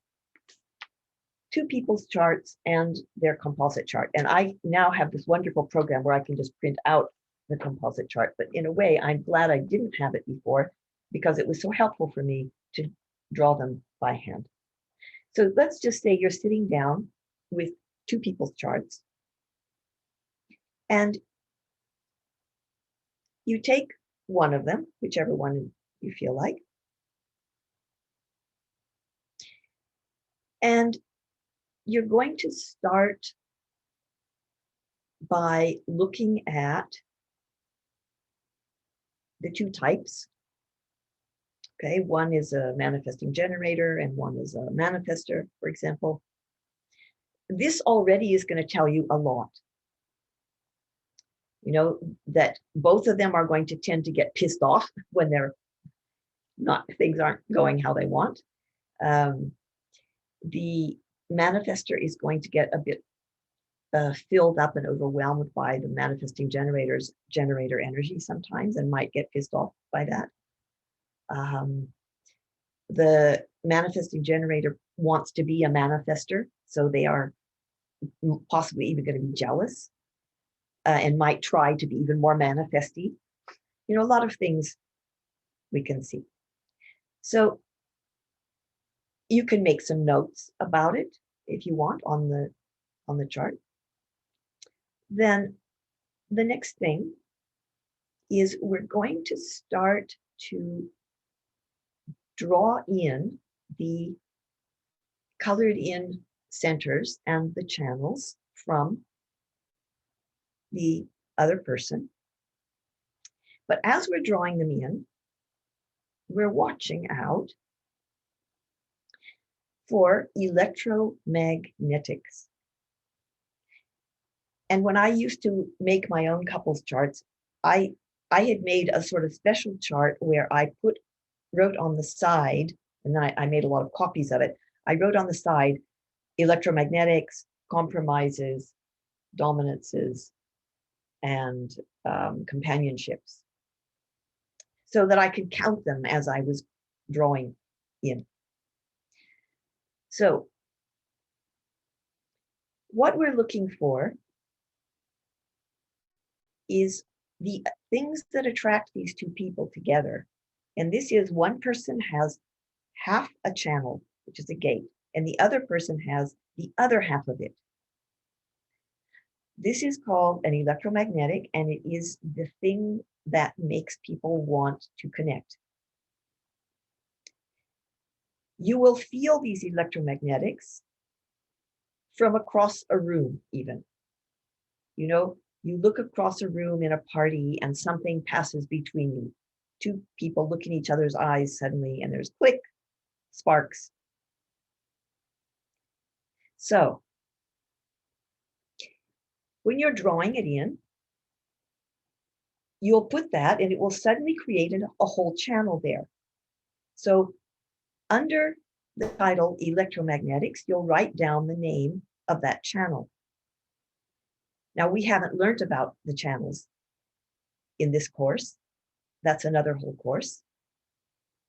two people's charts and their composite chart, and I now have this wonderful program where I can just print out the composite chart, but in a way, I'm glad I didn't have it before because it was so helpful for me to draw them by hand. So let's just say you're sitting down with two people's charts and you take one of them, whichever one you feel like, and you're going to start by looking at the two types. Okay, one is a manifesting generator and one is a manifester, for example. This already is going to tell you a lot. You know, that both of them are going to tend to get pissed off when things aren't going how they want. The manifester is going to get a bit filled up and overwhelmed by the manifesting generator energy sometimes and might get pissed off by that. The manifesting generator wants to be a manifester, so they are possibly even going to be jealous and might try to be even more manifesty. You know, a lot of things we can see. So you can make some notes about it if you want on the chart. Then the next thing is we're going to start to draw in the colored in centers and the channels from the other person. But as we're drawing them in, we're watching out for electromagnetics. And when I used to make my own couples charts, I had made a sort of special chart where I wrote on the side, and then I made a lot of copies of it. I wrote on the side electromagnetics, compromises, dominances, and companionships, so that I could count them as I was drawing in. So what we're looking for is the things that attract these two people together. And this is one person has half a channel, which is a gate, and the other person has the other half of it. This is called an electromagnetic, and it is the thing that makes people want to connect. You will feel these electromagnetics from across a room even. You know, you look across a room in a party and something passes between you. Two people look in each other's eyes suddenly and there's click, sparks. So when you're drawing it in, you'll put that and it will suddenly create a whole channel there. So under the title electromagnetics, you'll write down the name of that channel. Now, we haven't learned about the channels in this course. That's another whole course.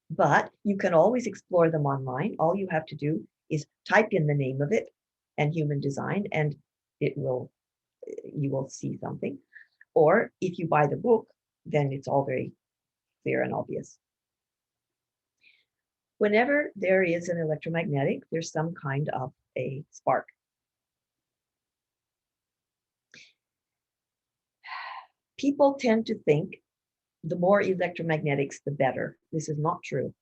But you can always explore them online. All you have to do is type in the name of it and human design, and you will see something. Or if you buy the book, then it's all very clear and obvious. Whenever there is an electromagnetic, there's some kind of a spark. People tend to think the more electromagnetics, the better. This is not true.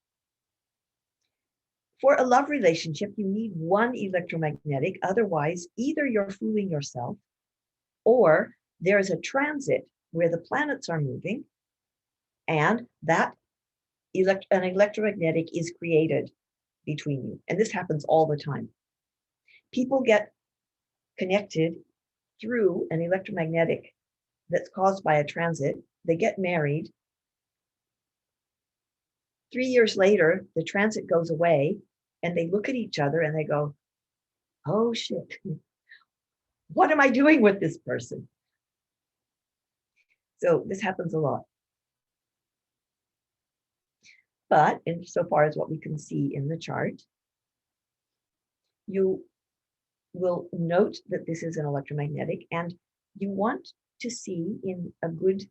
For a love relationship, you need one electromagnetic. Otherwise, either you're fooling yourself or there's a transit where the planets are moving and that an electromagnetic is created between you. And this happens all the time. People get connected through an electromagnetic that's caused by a transit. They get married. 3 years later, the transit goes away and they look at each other and they go, oh shit, what am I doing with this person? So this happens a lot. But insofar as what we can see in the chart, you will note that this is an electromagnetic and you want to see in a good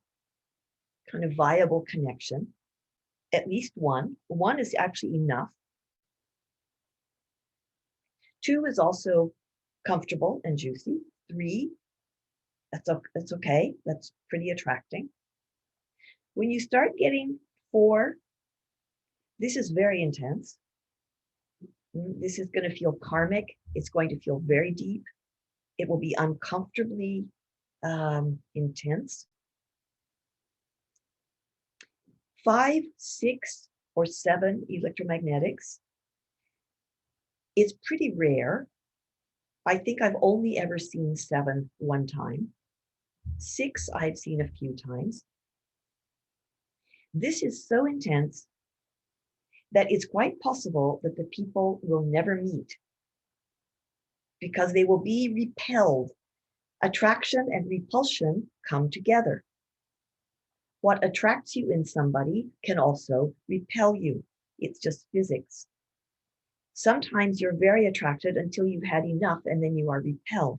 kind of viable connection, at least one. One is actually enough. 2 is also comfortable and juicy. 3, that's okay. That's pretty attracting. When you start getting 4, this is very intense. This is going to feel karmic. It's going to feel very deep. It will be uncomfortably intense. 5, 6, or 7 electromagnetics. It's pretty rare. I think I've only ever seen 7 one time. 6, I've seen a few times. This is so intense that it's quite possible that the people will never meet because they will be repelled. Attraction and repulsion come together. What attracts you in somebody can also repel you. It's just physics. Sometimes you're very attracted until you've had enough and then you are repelled.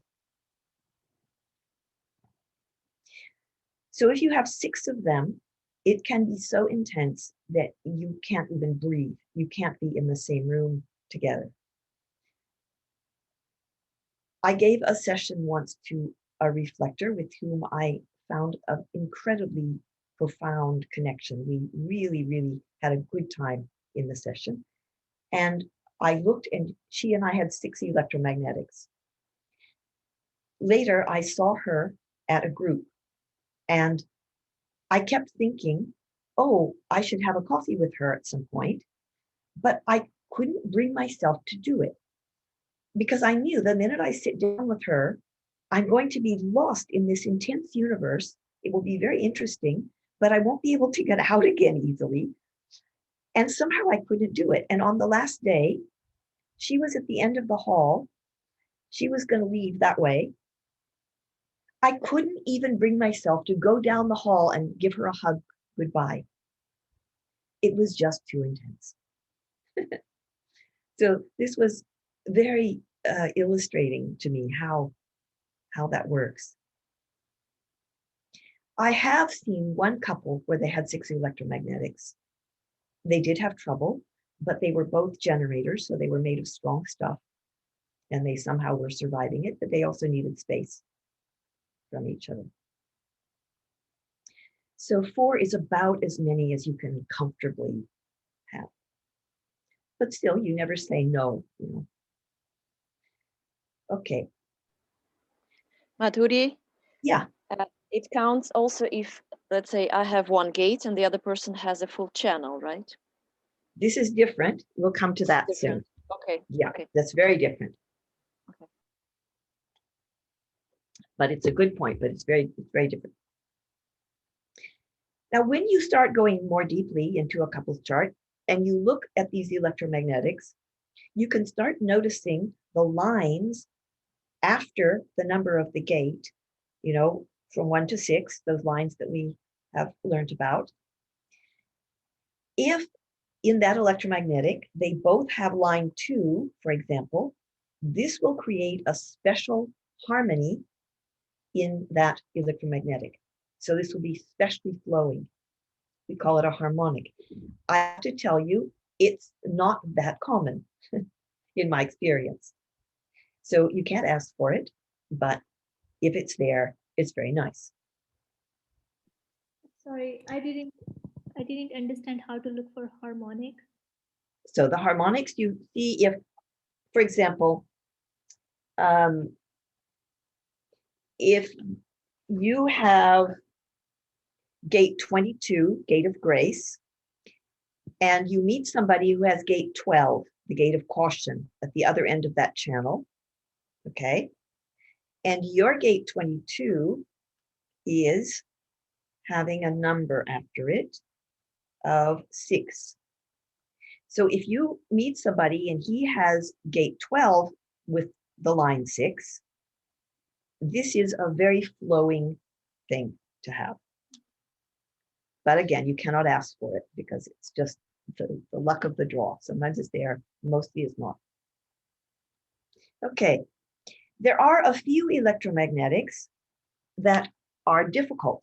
So if you have 6 of them, it can be so intense that you can't even breathe. You can't be in the same room together. I gave a session once to a reflector with whom I found an incredibly profound connection. We really, really had a good time in the session. And I looked and she and I had 6 electromagnetics. Later, I saw her at a group and I kept thinking, oh, I should have a coffee with her at some point, but I couldn't bring myself to do it because I knew the minute I sit down with her, I'm going to be lost in this intense universe. It will be very interesting, but I won't be able to get out again easily. And somehow I couldn't do it. And on the last day, she was at the end of the hall. She was going to leave that way. I couldn't even bring myself to go down the hall and give her a hug goodbye. It was just too intense. So this was very illustrating to me how that works. I have seen one couple where they had 6 electromagnetics. They did have trouble, but they were both generators, so they were made of strong stuff, and they somehow were surviving it, but they also needed space from each other. So 4 is about as many as you can comfortably have. But still, you never say no, you know. Okay, Madhuri, yeah, it counts also if, let's say, I have one gate and the other person has a full channel, right? this is different. We'll come to that soon. Different. Okay. Yeah, Okay. that's very different. Okay. But it's a good point, but it's very different. Now, when you start going more deeply into a couple's chart and you look at these electromagnetics, you can start noticing the lines after the number of the gate, you know, from 1 to 6, those lines that we have learned about. If in that electromagnetic, they both have line 2, for example, this will create a special harmony in that electromagnetic. So this will be specially flowing. We call it a harmonic. I have to tell you, it's not that common in my experience. So you can't ask for it, but if it's there, it's very nice. Sorry, I didn't understand how to look for harmonic. So the harmonics, you see if, for example, if you have gate 22, gate of grace, and you meet somebody who has gate 12, the gate of caution at the other end of that channel, okay? And your gate 22 is having a number after it of 6. So if you meet somebody and he has gate 12 with the line 6, this is a very flowing thing to have. But again, you cannot ask for it because it's just the luck of the draw. Sometimes it's there, mostly it's not. Okay, there are a few electromagnetics that are difficult.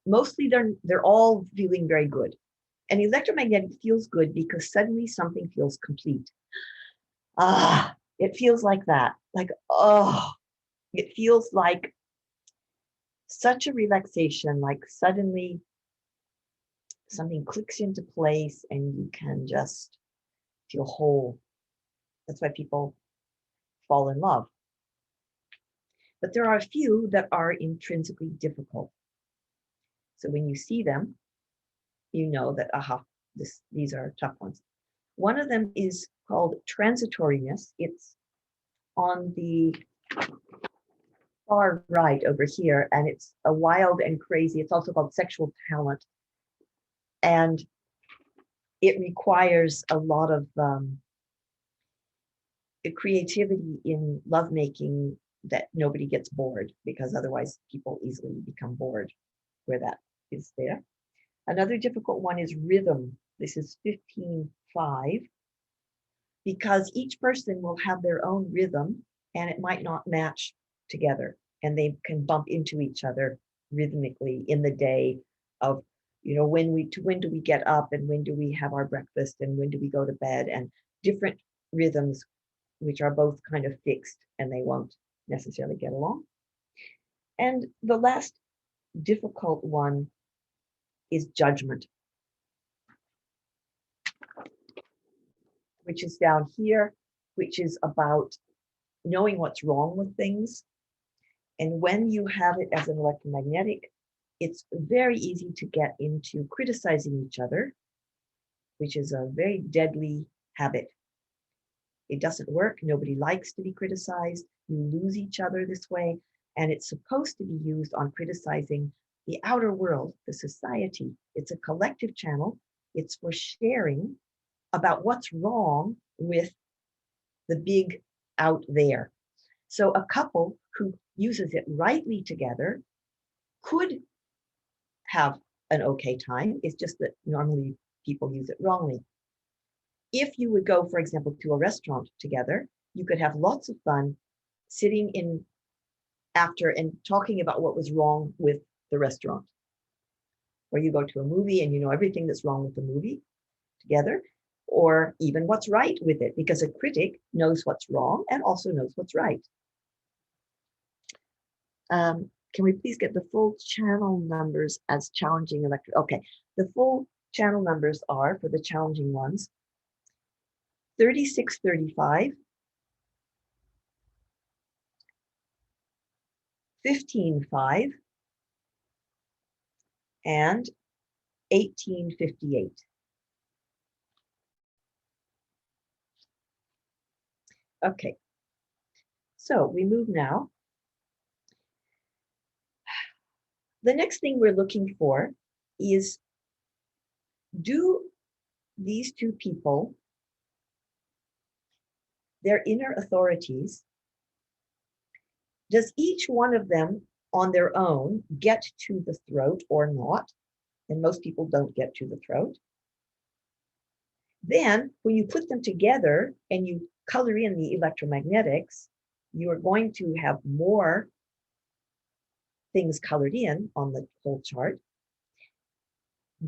Mostly they're all feeling very good. An electromagnetic feels good because suddenly something feels complete. It feels like that. Like, it feels like such a relaxation, like suddenly something clicks into place and you can just feel whole. That's why people fall in love. But there are a few that are intrinsically difficult. So when you see them, you know that, these are tough ones. One of them is called transitoriness. It's on the far right over here, and it's a wild and crazy. It's also called sexual talent. And it requires a lot of creativity in lovemaking that nobody gets bored, because otherwise people easily become bored where that is there. Another difficult one is rhythm. This is 15.5, because each person will have their own rhythm and it might not match together, and they can bump into each other rhythmically in the day of, you know, when do we get up and when do we have our breakfast and when do we go to bed, and different rhythms which are both kind of fixed and they won't necessarily get along. And the last difficult one is judgment, which is down here, which is about knowing what's wrong with things. And when you have it as an electromagnetic, it's very easy to get into criticizing each other, which is a very deadly habit. It doesn't work. Nobody likes to be criticized. You lose each other this way. And it's supposed to be used on criticizing the outer world, the society. It's a collective channel. It's for sharing about what's wrong with the big out there. So a couple who uses it rightly together could have an okay time. It's just that normally people use it wrongly. If you would go, for example, to a restaurant together, you could have lots of fun sitting in after and talking about what was wrong with the restaurant. Or you go to a movie and you know everything that's wrong with the movie together, or even what's right with it, because a critic knows what's wrong and also knows what's right. can we please get the full channel numbers as challenging electric? Okay, the full channel numbers are, for the challenging ones, 3635, 155, and 1858. Okay, so we move now. The next thing we're looking for is, do these two people, their inner authorities, does each one of them on their own get to the throat or not? And most people don't get to the throat. Then when you put them together and you color in the electromagnetics, you are going to have more things colored in on the whole chart.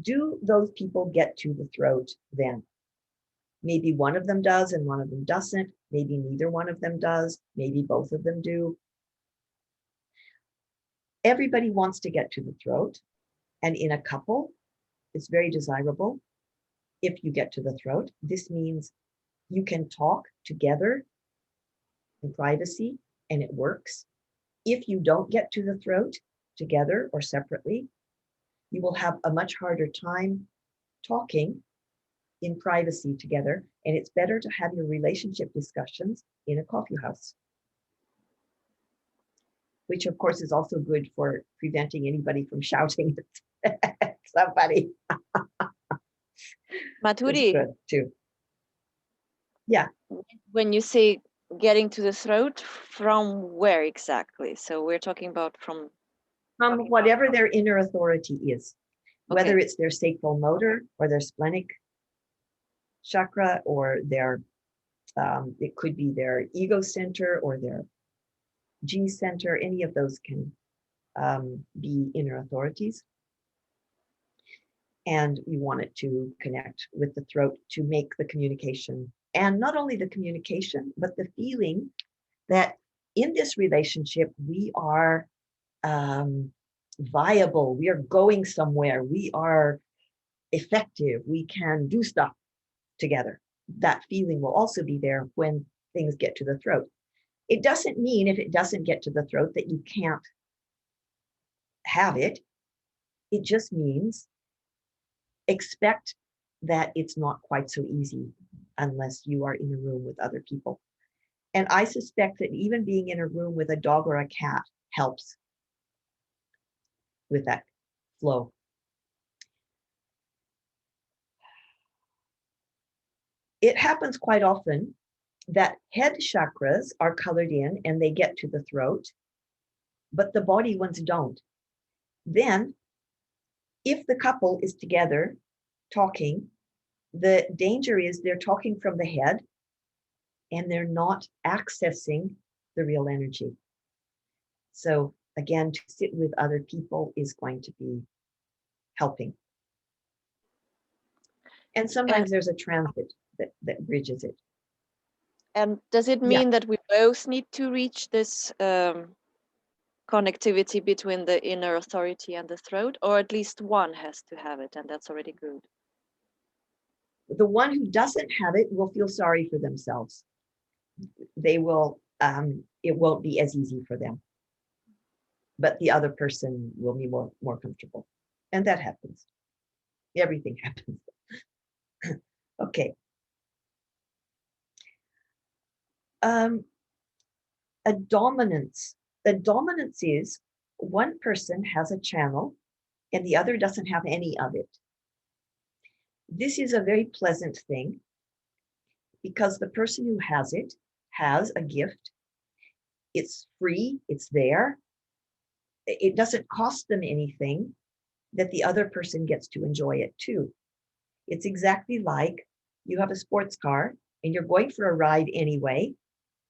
Do those people get to the throat then? Maybe one of them does and one of them doesn't. Maybe neither one of them does. Maybe both of them do. Everybody wants to get to the throat. And in a couple, it's very desirable if you get to the throat. This means you can talk together in privacy and it works. If you don't get to the throat together or separately, you will have a much harder time talking in privacy together. And it's better to have your relationship discussions in a coffee house, which of course is also good for preventing anybody from shouting at somebody. Madhuri, Good too. Yeah. when you say getting to the throat, from where exactly? So we're talking about from Whatever their inner authority is, whether Okay. it's their sacral motor or their splenic chakra or their, it could be their ego center or their G center. Any of those can be inner authorities. And you want it to connect with the throat to make the communication. And not only the communication, but the feeling that in this relationship, we are viable, we are going somewhere, we are effective, we can do stuff together. That feeling will also be there when things get to the throat. It doesn't mean if it doesn't get to the throat that you can't have it. It just means expect that it's not quite so easy unless you are in a room with other people. And I suspect that even being in a room with a dog or a cat helps with that flow. It happens quite often that head chakras are colored in and they get to the throat, but the body ones don't. Then, if the couple is together talking, the danger is they're talking from the head and they're not accessing the real energy. So again, to sit with other people is going to be helping. And sometimes there's a transit that bridges it. And does it mean that we both need to reach this connectivity between the inner authority and the throat, or at least one has to have it, and that's already good? The one who doesn't have it will feel sorry for themselves. They will, it won't be as easy for them. But the other person will be more comfortable. And that happens. Everything happens. Okay. A dominance. The dominance is one person has a channel and the other doesn't have any of it. This is a very pleasant thing because the person who has it has a gift. It's free, it's there. It doesn't cost them anything that the other person gets to enjoy it too. It's exactly like you have a sports car and you're going for a ride anyway,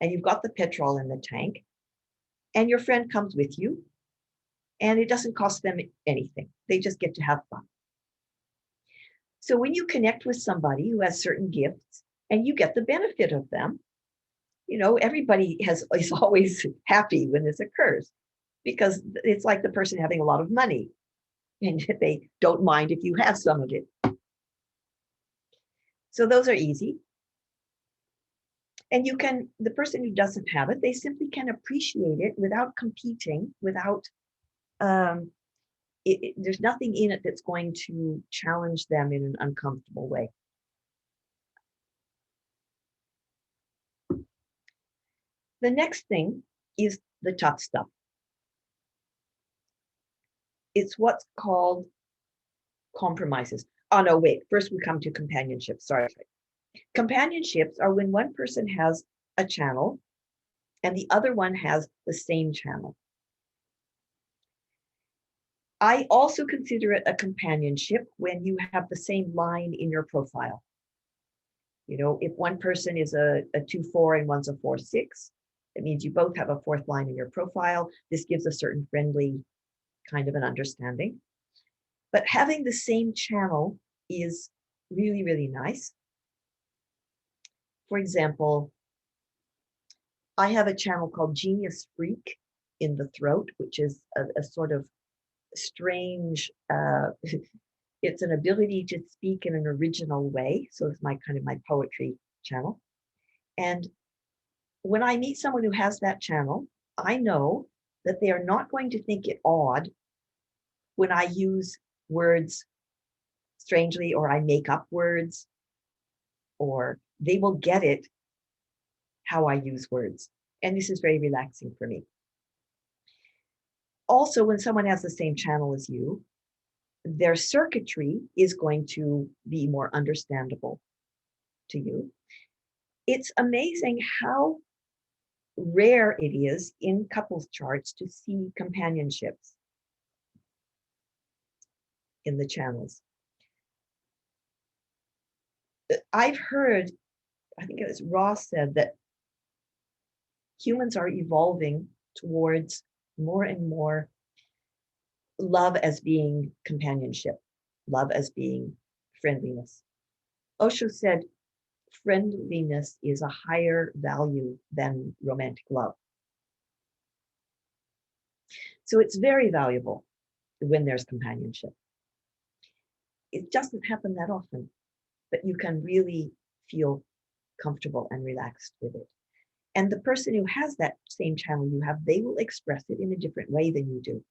and you've got the petrol in the tank, and your friend comes with you, and it doesn't cost them anything. They just get to have fun. So when you connect with somebody who has certain gifts and you get the benefit of them, you know, everybody is always happy when this occurs because it's like the person having a lot of money and they don't mind if you have some of it. So those are easy. And you can, the person who doesn't have it, they simply can appreciate it without competing, without, there's nothing in it that's going to challenge them in an uncomfortable way. The next thing is the tough stuff. It's what's called compromises. Oh, no, wait. First, we come to companionship. Sorry. Companionships are when one person has a channel and the other one has the same channel. I also consider it a companionship when you have the same line in your profile. You know, if one person is a 2-4 and one's a 4-6, it means you both have a fourth line in your profile. This gives a certain friendly kind of an understanding. But having the same channel is really, really nice. For example, I have a channel called Genius Freak in the throat, which is a sort of strange, it's an ability to speak in an original way. So it's my kind of my poetry channel. And when I meet someone who has that channel, I know that they are not going to think it odd when I use words strangely, or I make up words, or they will get it how I use words. And this is very relaxing for me. Also, when someone has the same channel as you, their circuitry is going to be more understandable to you. It's amazing how rare it is in couples charts to see companionships in the channels. I've heard, I think it was Ross said that humans are evolving towards more and more love as being companionship, love as being friendliness. Osho said friendliness is a higher value than romantic love. So it's very valuable when there's companionship. It doesn't happen that often, but you can really feel comfortable and relaxed with it. And the person who has that same channel you have, they will express it in a different way than you do.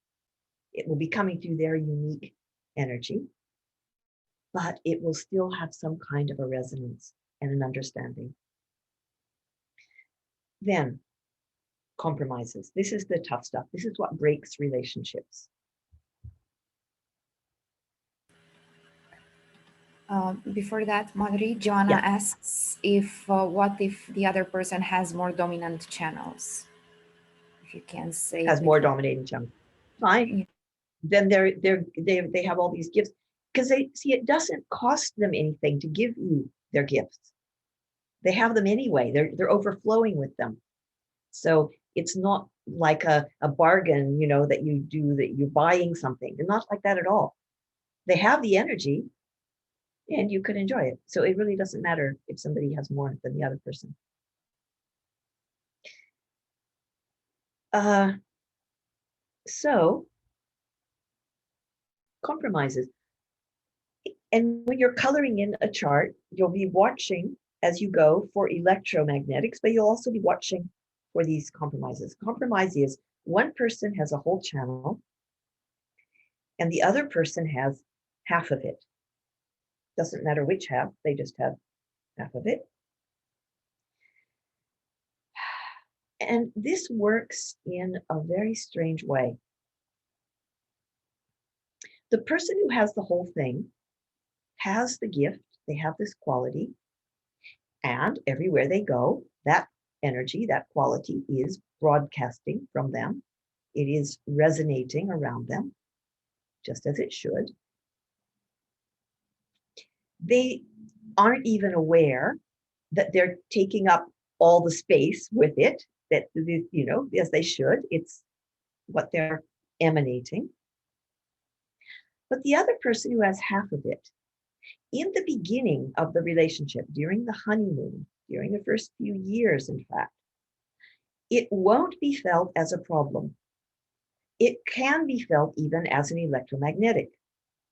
It will be coming through their unique energy, but it will still have some kind of a resonance and an understanding. Then, compromises. This is the tough stuff. This is what breaks relationships. Before that, Madhuri, Joanna Yeah. asks if what if the other person has more dominant channels? If you can say Has more dominating channels. Fine. Yeah. Then they have all these gifts, because they see it doesn't cost them anything to give you their gifts. They have them anyway. They're overflowing with them. So it's not like a bargain, you know, that you do, that you're buying something. They're not like that at all. They have the energy and you can enjoy it. So it really doesn't matter if somebody has more than the other person. So compromises. And when you're coloring in a chart, you'll be watching as you go for electromagnetics, but you'll also be watching for these compromises. Compromise is one person has a whole channel and the other person has half of it. Doesn't matter which half, they just have half of it. And this works in a very strange way. The person who has the whole thing has the gift, they have this quality, and everywhere they go, that energy, that quality is broadcasting from them. It is resonating around them, just as it should. They aren't even aware that they're taking up all the space with it, that, you know, as they should. It's what they're emanating. But the other person who has half of it, in the beginning of the relationship, during the honeymoon, during the first few years, in fact, it won't be felt as a problem. it can be felt even as an electromagnetic.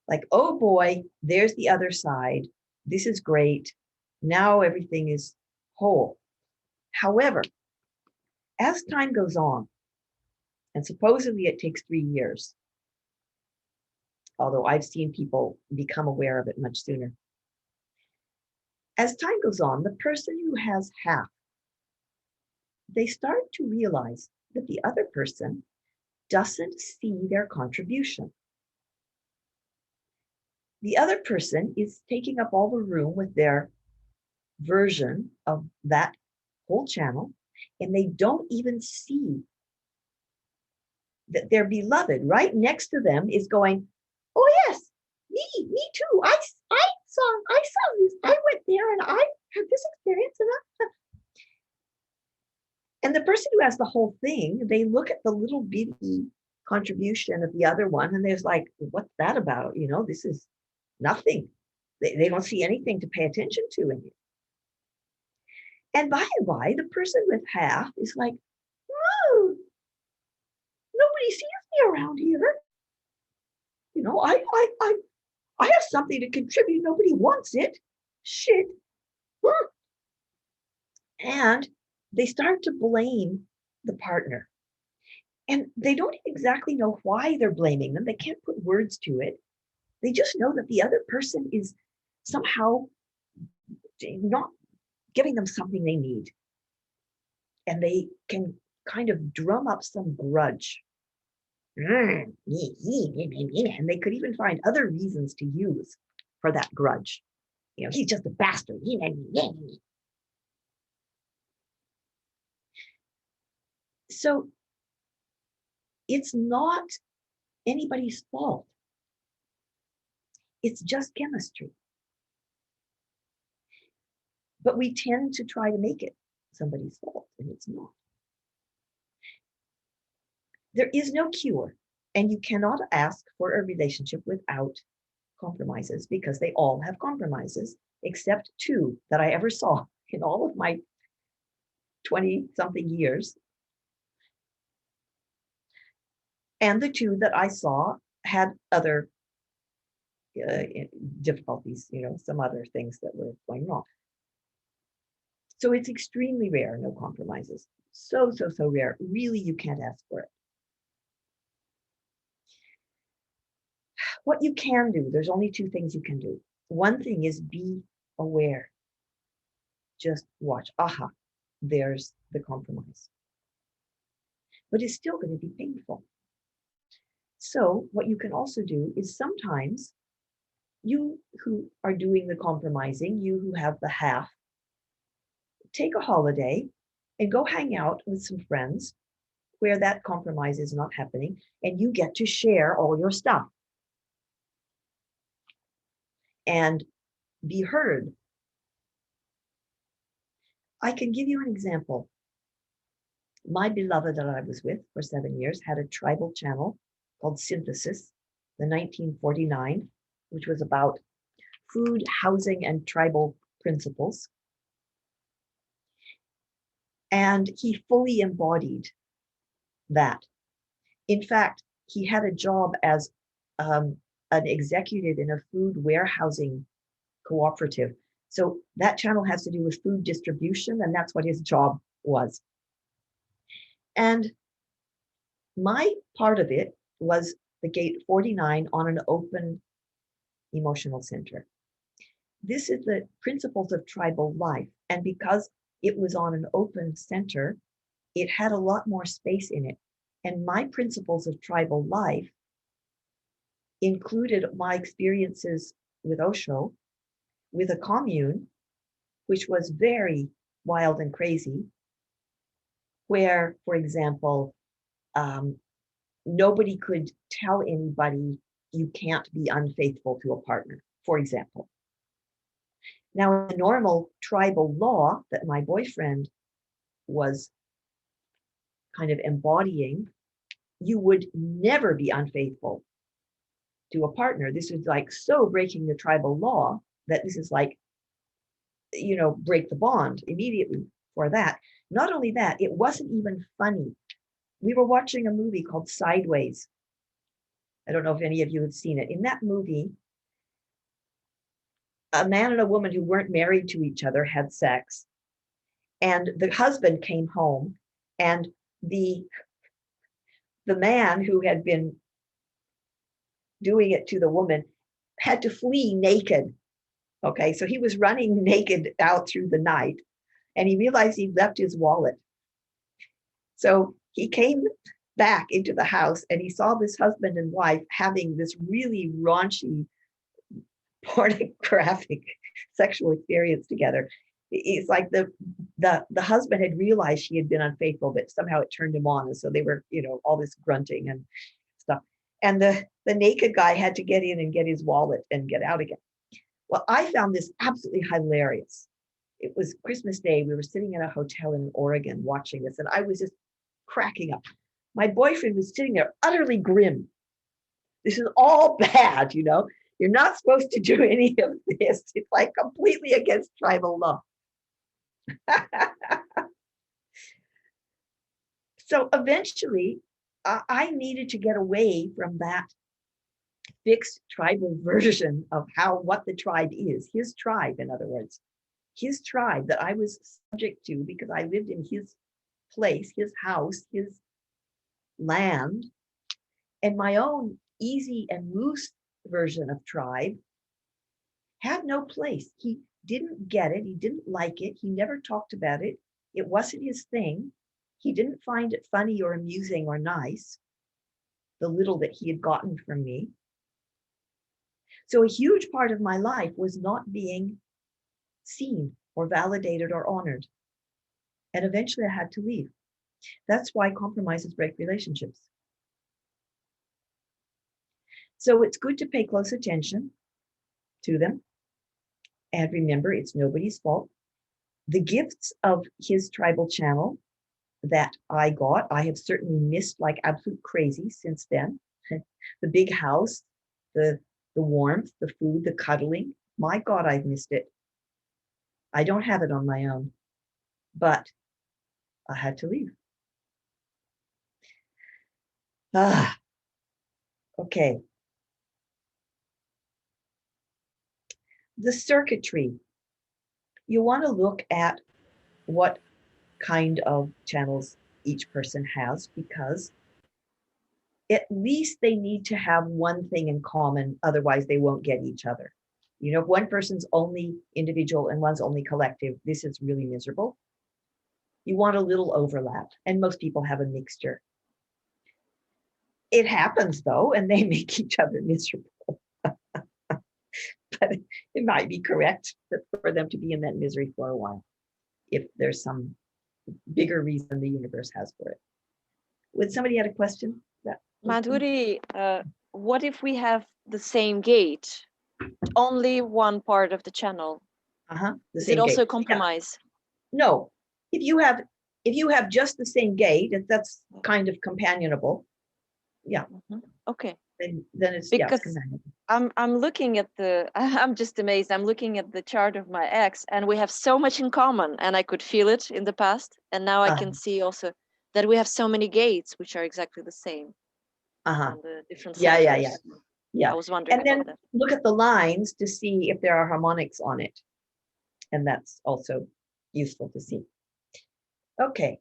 Like, oh boy, there's the other side. This is great. Now everything is whole. However, as time goes on, and supposedly it takes 3 years, although I've seen people become aware of it much sooner. As time goes on, the person who has half, they start to realize that the other person doesn't see their contribution. The other person is taking up all the room with their version of that whole channel, and they don't even see that their beloved right next to them is going, oh yes, me too. I saw this. I went there and I had this experience. And the person who has the whole thing, they look at the little bitty contribution of the other one, and there's like, what's that about? You know, this is nothing. They don't see anything to pay attention to in it. And by and by, the person with half is like, oh, nobody sees me around here. You know, I have something to contribute. Nobody wants it. Shit. And they start to blame the partner. And they don't exactly know why they're blaming them. They can't put words to it. They just know that the other person is somehow not giving them something they need. And they can kind of drum up some grudge. And they could even find other reasons to use for that grudge. You know, he's just a bastard. So it's not anybody's fault. It's just chemistry. But we tend to try to make it somebody's fault, and it's not. There is no cure, and you cannot ask for a relationship without compromises, because they all have compromises, except 2 that I ever saw in all of my 20-something years. And the 2 that I saw had other difficulties, you know, some other things that were going wrong. So it's extremely rare, no compromises. So rare. Really, you can't ask for it. What you can do, there's only 2 things you can do. One thing is be aware. Just watch. Aha, there's the compromise. But it's still going to be painful. So what you can also do is sometimes you who are doing the compromising, you who have the half, take a holiday and go hang out with some friends where that compromise is not happening, and you get to share all your stuff and be heard. I can give you an example. My beloved that I was with for 7 years had a tribal channel called Synthesis, the 1949, which was about food, housing, and tribal principles. And he fully embodied that. In fact, he had a job as an executive in a food warehousing cooperative. So that channel has to do with food distribution, and that's what his job was. And my part of it was the gate 49 on an open emotional center. This is the principles of tribal life. And because it was on an open center, it had a lot more space in it. And my principles of tribal life included my experiences with Osho, with a commune, which was very wild and crazy, where, for example, nobody could tell anybody you can't be unfaithful to a partner, for example. Now, the normal tribal law that my boyfriend was kind of embodying, you would never be unfaithful to a partner. This is like so breaking the tribal law that this is like, you know, break the bond immediately for that. Not only that, it wasn't even funny we were watching a movie called Sideways. I don't know if any of you have seen it. In that movie, a man and a woman who weren't married to each other had sex, and the husband came home, and the man who had been doing it to the woman had to flee naked. Okay, so he was running naked out through the night, and he realized he'd left his wallet. So he came back into the house, and he saw this husband and wife having this really raunchy, pornographic sexual experience together. It's like the husband had realized she had been unfaithful, but somehow it turned him on, and so they were, all this grunting and stuff. And the naked guy had to get in and get his wallet and get out again. Well, I found this absolutely hilarious. It was Christmas Day. We were sitting in a hotel in Oregon watching this, and I was just cracking up. My boyfriend was sitting there utterly grim. This is all bad, You're not supposed to do any of this. It's like completely against tribal law. So eventually, I needed to get away from that fixed tribal version of what the tribe is. His tribe, in other words, his tribe that I was subject to because I lived in his place, his house, his land, and my own easy and loose version of tribe had no place. He didn't get it. He didn't like it. He never talked about it. It wasn't his thing. He didn't find it funny or amusing or nice, the little that he had gotten from me. So a huge part of my life was not being seen or validated or honored. And eventually I had to leave. That's why compromises break relationships. So it's good to pay close attention to them. And remember, it's nobody's fault. The gifts of his tribal channel that I got, I have certainly missed like absolute crazy since then. The big house, the warmth, the food, the cuddling. My God, I've missed it. I don't have it on my own, but I had to leave. Okay. The circuitry. You want to look at what kind of channels each person has, because at least they need to have one thing in common, otherwise they won't get each other. If one person's only individual and one's only collective, this is really miserable. You want a little overlap, and most people have a mixture. It happens though, and they make each other miserable. But it might be correct for them to be in that misery for a while, if there's some bigger reason the universe has for it. Would somebody had a question? Madhuri, what if we have the same gate, only one part of the channel? Is it also a compromise? Yeah. No, if you have just the same gate, that's kind of companionable. Yeah. Okay. Then it's because it's companionable. I'm looking at I'm just amazed. I'm looking at the chart of my ex, and we have so much in common, and I could feel it in the past, and now I can see also that we have so many gates which are exactly the same. On the different centers. Yeah. I was wondering and then about that. Look at the lines to see if there are harmonics on it, and that's also useful to see. Okay.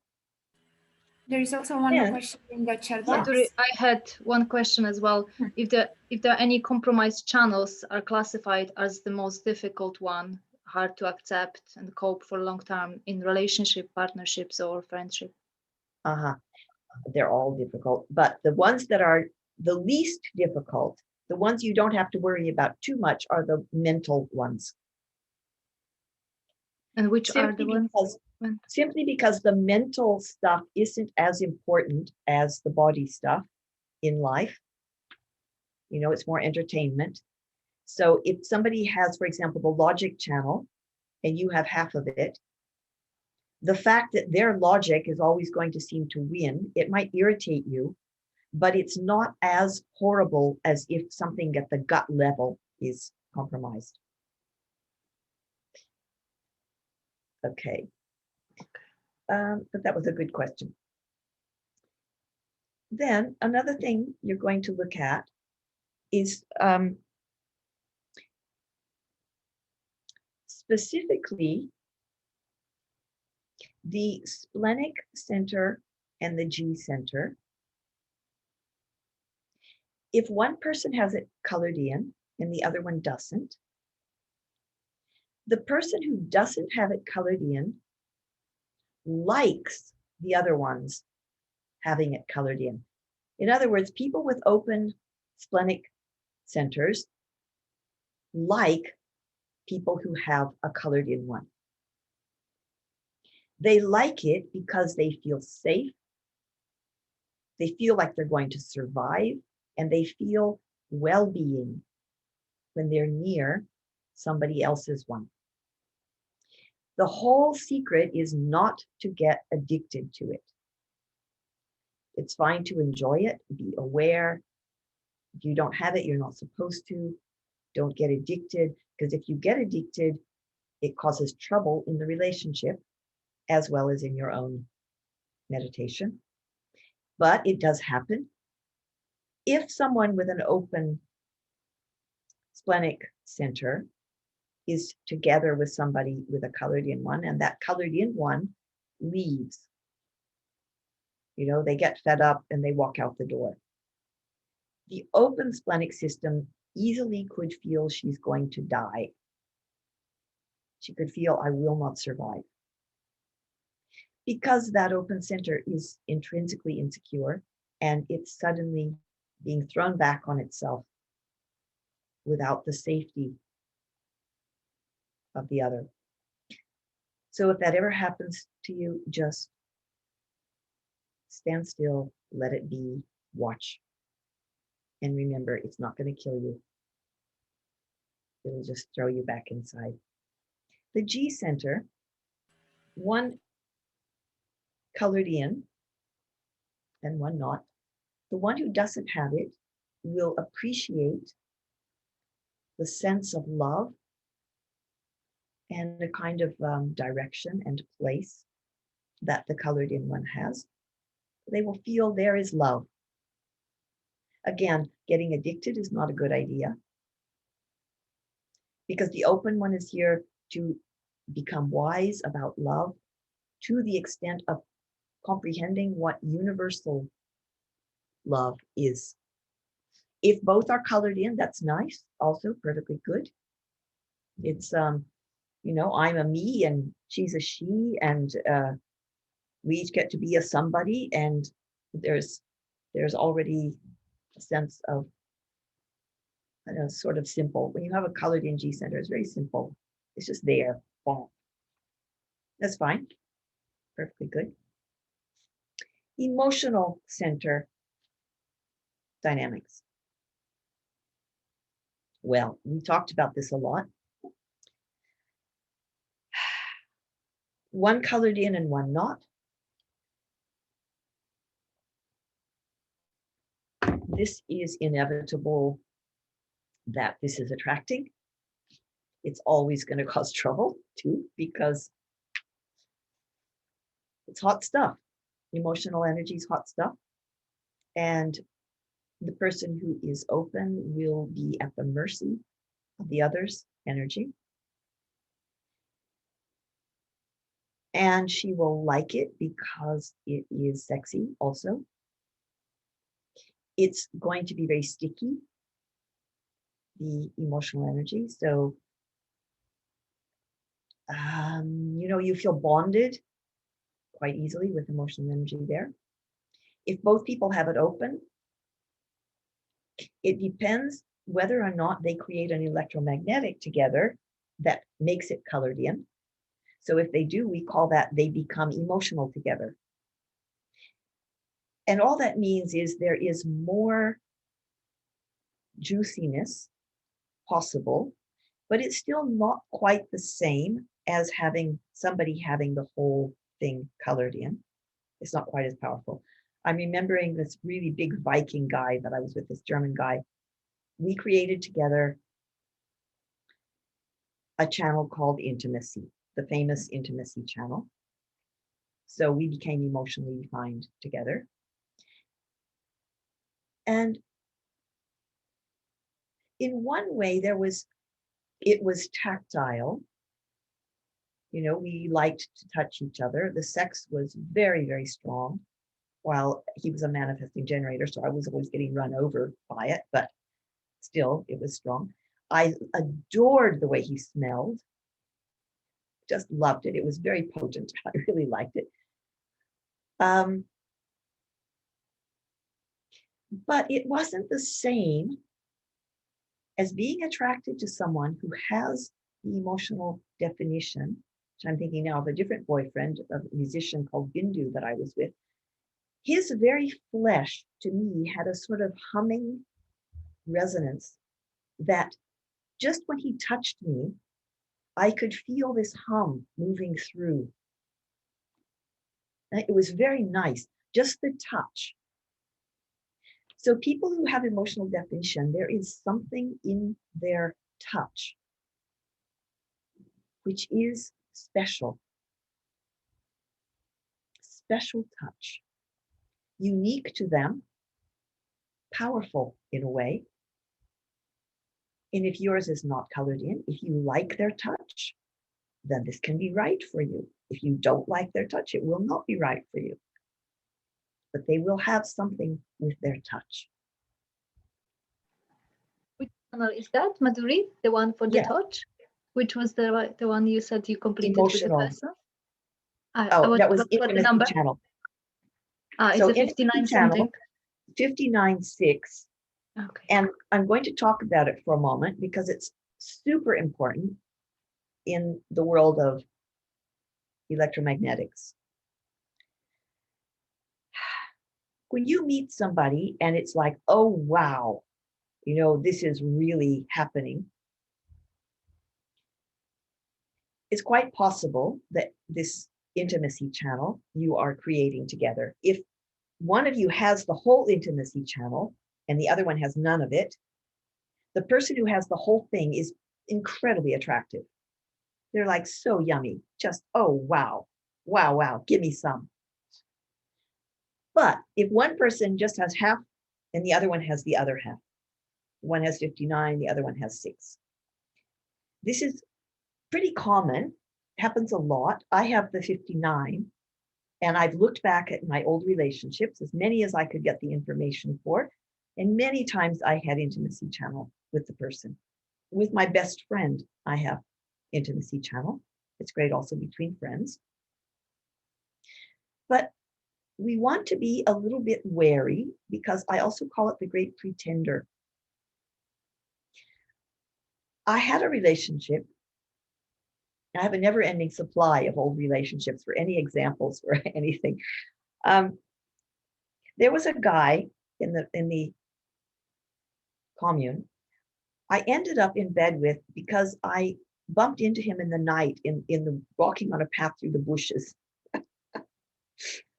There is also one more question in the chat box. Madhuri, I had one question as well. If there are any compromised channels are classified as the most difficult one, hard to accept and cope for long term in relationship, partnerships, or friendship? They're all difficult, but the ones that are the least difficult, the ones you don't have to worry about too much, are the mental ones. And which are the ones? Simply because the mental stuff isn't as important as the body stuff in life. It's more entertainment. So if somebody has, for example, the logic channel, and you have half of it, the fact that their logic is always going to seem to win, it might irritate you, but it's not as horrible as if something at the gut level is compromised. Okay. But that was a good question. Then another thing you're going to look at is specifically the splenic center and the G center. If one person has it colored in and the other one doesn't, the person who doesn't have it colored in likes the other ones having it colored in. In other words, people with open splenic centers like people who have a colored in one. They like it because they feel safe, they feel like they're going to survive, and they feel well-being when they're near somebody else's one. The whole secret is not to get addicted to it. It's fine to enjoy it, be aware. If you don't have it, you're not supposed to. Don't get addicted, because if you get addicted, it causes trouble in the relationship as well as in your own meditation. But it does happen. If someone with an open splenic center is together with somebody with a colored in one, and that colored in one leaves, they get fed up and they walk out the door. The open splenic system easily could feel she's going to die. She could feel, I will not survive. Because that open center is intrinsically insecure and it's suddenly being thrown back on itself without the safety of the other. So if that ever happens to you, just stand still, let it be, watch. And remember, it's not going to kill you. It'll just throw you back inside. The G center, one colored in and one not. The one who doesn't have it will appreciate the sense of love and the kind of direction and place that the colored in one has. They will feel there is love. Again, getting addicted is not a good idea, because the open one is here to become wise about love to the extent of comprehending what universal love is. If both are colored in, that's nice, also perfectly good. It's I'm a me and she's a she, and we each get to be a somebody, and there's already a sense of, sort of simple. When you have a colored in G center, it's very simple. It's just there. Boom. That's fine. Perfectly good. Emotional center dynamics. Well, we talked about this a lot. One colored in and one not. This is inevitable that this is attracting. It's always going to cause trouble too, because it's hot stuff. Emotional energy is hot stuff. And the person who is open will be at the mercy of the other's energy. And she will like it because it is sexy also. It's going to be very sticky, the emotional energy. So, you feel bonded quite easily with emotional energy there. If both people have it open, it depends whether or not they create an electromagnetic together that makes it colored in. So if they do, we call that they become emotional together. And all that means is there is more juiciness possible, but it's still not quite the same as having somebody having the whole thing colored in. It's not quite as powerful. I'm remembering this really big Viking guy that I was with, this German guy. We created together a channel called Intimacy, the famous Intimacy channel. So we became emotionally defined together. And in one way, it was tactile. You know, we liked to touch each other. The sex was very, very strong. While he was a manifesting generator, so I was always getting run over by it, but still, it was strong. I adored the way he smelled. Just loved it. It was very potent. I really liked it. But it wasn't the same as being attracted to someone who has the emotional definition, which I'm thinking now of a different boyfriend, a musician called Bindu that I was with. His very flesh, to me, had a sort of humming resonance that just when he touched me, I could feel this hum moving through. And it was very nice, just the touch. So people who have emotional definition, there is something in their touch which is special. Special touch. Unique to them, powerful in a way. And if yours is not colored in, if you like their touch, then this can be right for you. If you don't like their touch, it will not be right for you. But they will have something with their touch. Which channel is that, Madhuri? The one for the Yes. touch? Which was the one you said you completed with the Emotional. person? Oh, that was what the intimacy number? channel. It's So a 59 intimacy channel, something. 59.6. Okay. And I'm going to talk about it for a moment because it's super important in the world of electromagnetics. When you meet somebody and it's like, oh, wow, you know, this is really happening. It's quite possible that this intimacy channel you are creating together, if one of you has the whole intimacy channel and the other one has none of it, the person who has the whole thing is incredibly attractive. They're like so yummy, just, oh, wow, wow, wow, give me some. But if one person just has half and the other one has the other half, one has 59, the other one has 6. This is pretty common, happens a lot. I have the 59, and I've looked back at my old relationships, as many as I could get the information for, and many times I had intimacy channel with the person. With my best friend, I have intimacy channel. It's great also between friends. But we want to be a little bit wary because I also call it the great pretender. I had a relationship. I have a never-ending supply of old relationships for any examples or anything. There was a guy in the commune I ended up in bed with because I bumped into him in the night in the walking on a path through the bushes.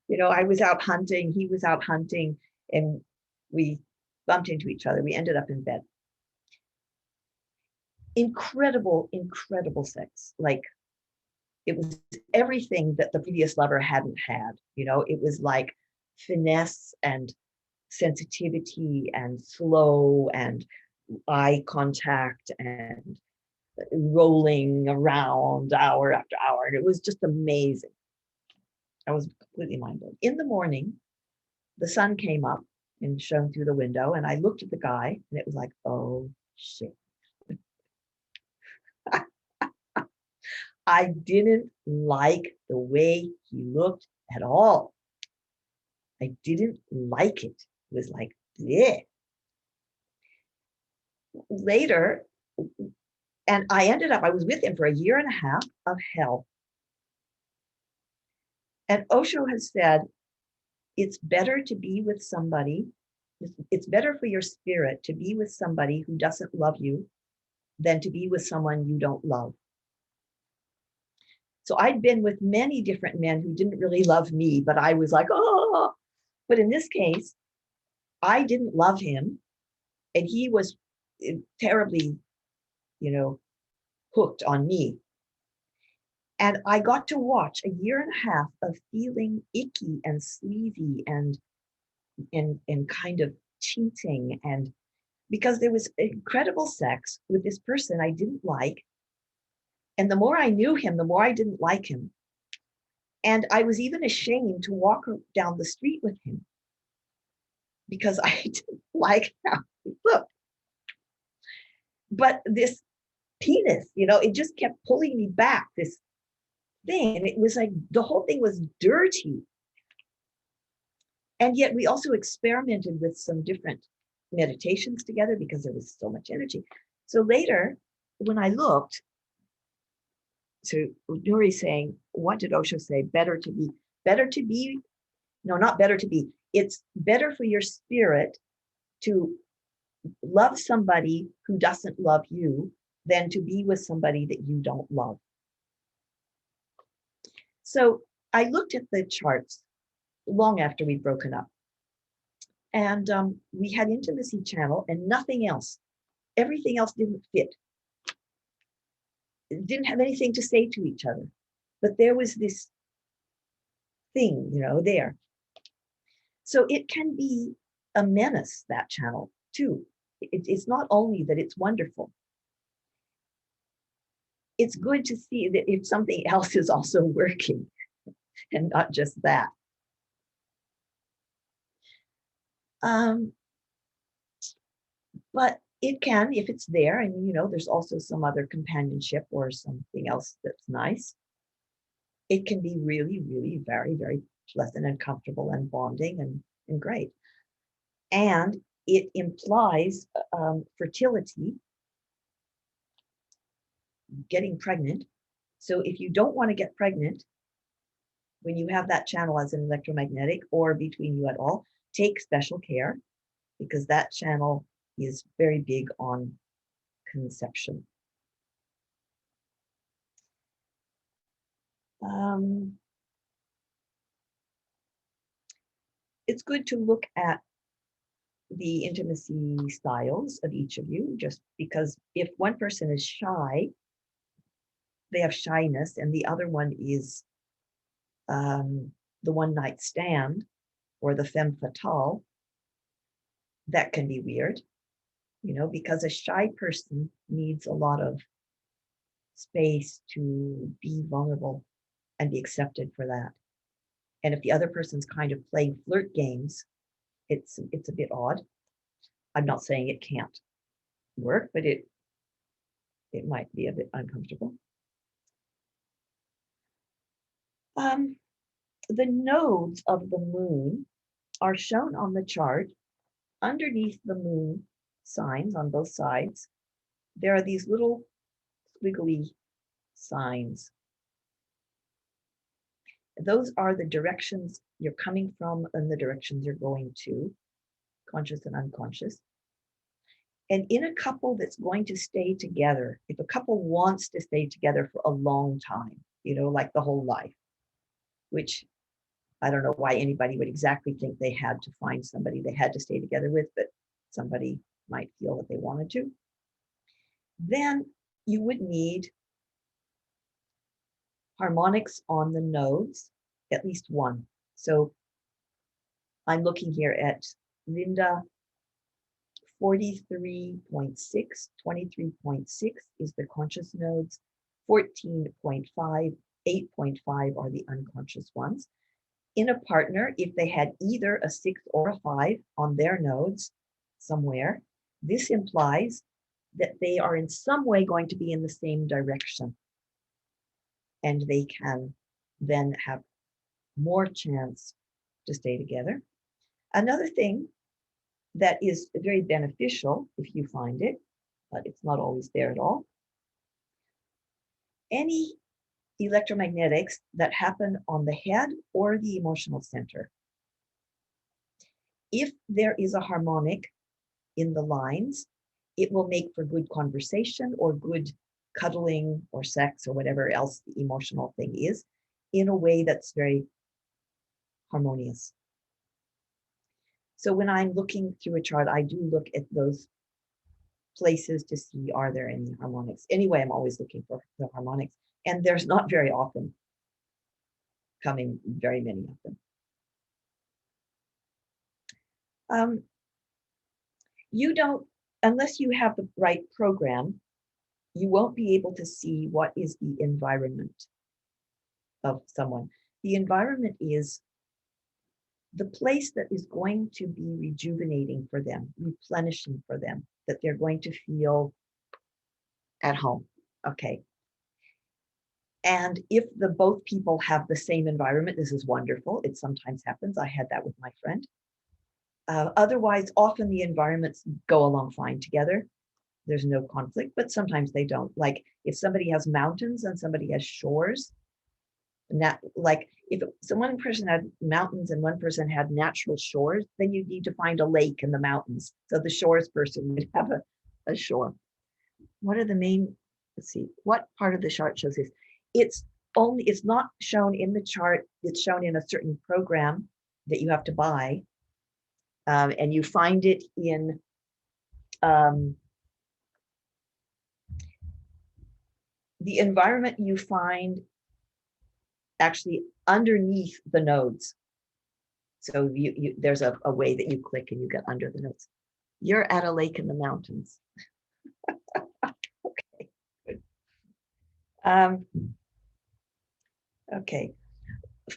You know, I was out hunting, he was out hunting, and we bumped into each other. We ended up in bed. Incredible, incredible sex. Like, it was everything that the previous lover hadn't had. You know, it was like finesse and sensitivity and slow and eye contact and rolling around hour after hour. And it was just amazing. I was completely mind blown. In the morning, the sun came up and shone through the window, and I looked at the guy, and it was like, oh shit. I didn't like the way he looked at all. I didn't like it. It was like, bleh. Later, and I was with him for 1.5 years of hell. And Osho has said, it's better to be with somebody, it's better for your spirit to be with somebody who doesn't love you than to be with someone you don't love. So I'd been with many different men who didn't really love me, but I was like, oh, but in this case, I didn't love him. And he was terribly, you know, hooked on me. And I got to watch 1.5 years of feeling icky and sleazy and kind of cheating, and because there was incredible sex with this person I didn't like. And the more I knew him, the more I didn't like him. And I was even ashamed to walk down the street with him because I didn't like how he looked. But this penis, it just kept pulling me back, this thing. And it was like the whole thing was dirty. And yet we also experimented with some different meditations together because there was so much energy. So later, when I looked, so Nuri saying, what did Osho say? Better to be, no, not better to be. It's better for your spirit to love somebody who doesn't love you than to be with somebody that you don't love. So I looked at the charts long after we'd broken up. And we had intimacy channel and nothing else. Everything else didn't fit. It didn't have anything to say to each other. But there was this thing, there. So it can be a menace, that channel, too. It's not only that it's wonderful. It's good to see that if something else is also working and not just that. But it can, if it's there, and there's also some other companionship or something else that's nice. It can be really, really very, very pleasant and comfortable and bonding and great. And it implies fertility, getting pregnant. So if you don't want to get pregnant, when you have that channel as an electromagnetic or between you at all, take special care because that channel is very big on conception. It's good to look at the intimacy styles of each of you, just because if one person is shy, they have shyness, and the other one is the one-night stand or the femme fatale, that can be weird, because a shy person needs a lot of space to be vulnerable and be accepted for that. And if the other person's kind of playing flirt games, it's a bit odd. I'm not saying it can't work, but it might be a bit uncomfortable. The nodes of the moon are shown on the chart. Underneath the moon signs on both sides, there are these little squiggly signs. Those are the directions you're coming from and the directions you're going to, conscious and unconscious. And in a couple that's going to stay together, if a couple wants to stay together for a long time, like the whole life, which I don't know why anybody would exactly think they had to find somebody they had to stay together with, but somebody might feel that they wanted to, then you would need harmonics on the nodes, at least one. So I'm looking here at Linda 43.6, 23.6 is the conscious nodes, 14.5, 8.5 are the unconscious ones. In a partner, if they had either a 6 or a 5 on their nodes somewhere, this implies that they are in some way going to be in the same direction. And they can then have more chance to stay together. Another thing that is very beneficial if you find it, but it's not always there at all. Any electromagnetics that happen on the head or the emotional center. If there is a harmonic in the lines, it will make for good conversation or good cuddling or sex or whatever else the emotional thing is in a way that's very harmonious. So when I'm looking through a chart, I do look at those places to see, are there any harmonics? Anyway, I'm always looking for the harmonics, and there's not very often coming very many of them. you don't, unless you have the right program, you won't be able to see what is the environment of someone. The environment is the place that is going to be rejuvenating for them, replenishing for them, that they're going to feel at home. Okay. And if the both people have the same environment, this is wonderful. It sometimes happens. I had that with my friend. Otherwise, often the environments go along fine together. There's no conflict, but sometimes they don't. Like if somebody has mountains and somebody has shores, like if one person had mountains and one person had natural shores, then you need to find a lake in the mountains. So the shores person would have a shore. What are the main, let's see, what part of the chart shows this? It's not shown in the chart. It's shown in a certain program that you have to buy. And you find it in the environment you find actually underneath the nodes. So there's a way that you click and you get under the nodes. You're at a lake in the mountains. Okay, good. Okay,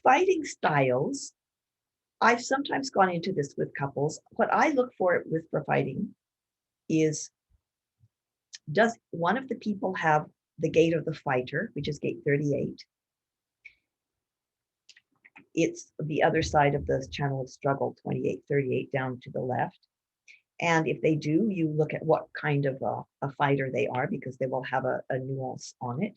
fighting styles. I've sometimes gone into this with couples. What I look for fighting is, does one of the people have the gate of the fighter, which is gate 38? It's the other side of the channel of struggle, 2838 down to the left. And if they do, you look at what kind of a fighter they are, because they will have a nuance on it.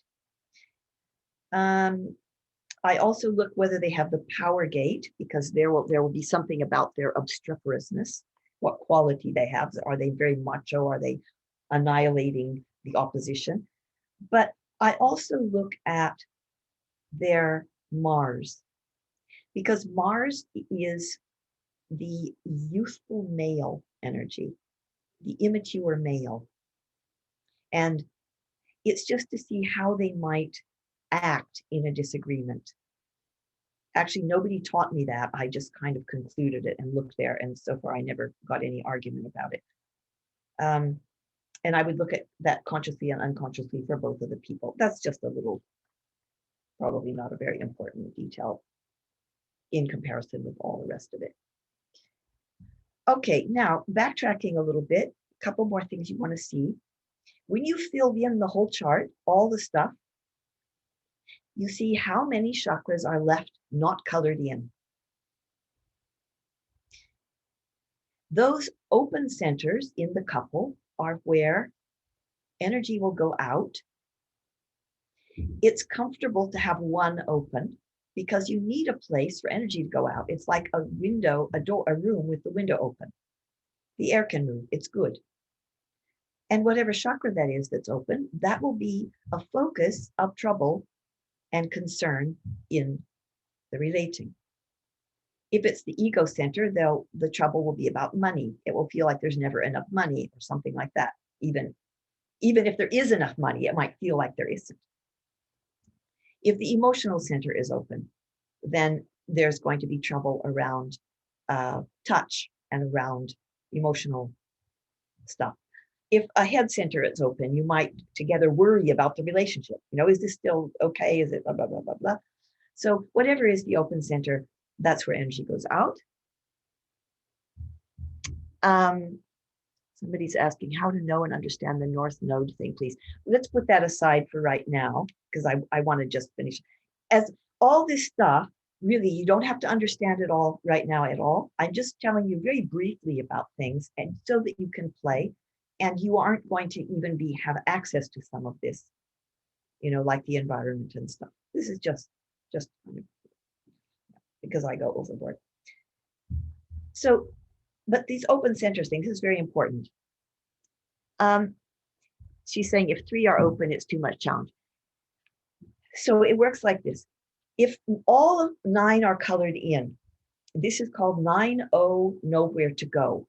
I also look whether they have the power gate, because there will be something about their obstreperousness, what quality they have. Are they very macho? Are they annihilating the opposition? But I also look at their Mars, because Mars is the youthful male energy, the immature male. And it's just to see how they might act in a disagreement. Actually, nobody taught me that. I just kind of concluded it and looked there. And so far, I never got any argument about it. And I would look at that consciously and unconsciously for both of the people. That's just a little, probably not a very important detail in comparison with all the rest of it. Okay, now backtracking a little bit, a couple more things you want to see. When you fill in the whole chart, all the stuff, you see how many chakras are left not colored in. Those open centers in the couple are where energy will go out. It's comfortable to have one open because you need a place for energy to go out. It's like a window, a door, a room with the window open. The air can move, it's good. And whatever chakra that is that's open, that will be a focus of trouble and concern in the relating. If it's the ego center, the trouble will be about money. It will feel like there's never enough money or something like that. Even if there is enough money, it might feel like there isn't. If the emotional center is open, then there's going to be trouble around touch and around emotional stuff. If a head center is open, you might together worry about the relationship. Is this still okay? Is it blah, blah, blah, blah, blah. So whatever is the open center, that's where energy goes out. Somebody's asking how to know and understand the North Node thing, please. Let's put that aside for right now, because I want to just finish. As all this stuff, really, you don't have to understand it all right now at all. I'm just telling you very briefly about things, and so that you can play, and you aren't going to even have access to some of this, like the environment and stuff. This is just because I go overboard. So, but these open centers things is very important. She's saying if 3 are open, it's too much challenge. So it works like this. If all of 9 are colored in, this is called 9-0 nowhere to go.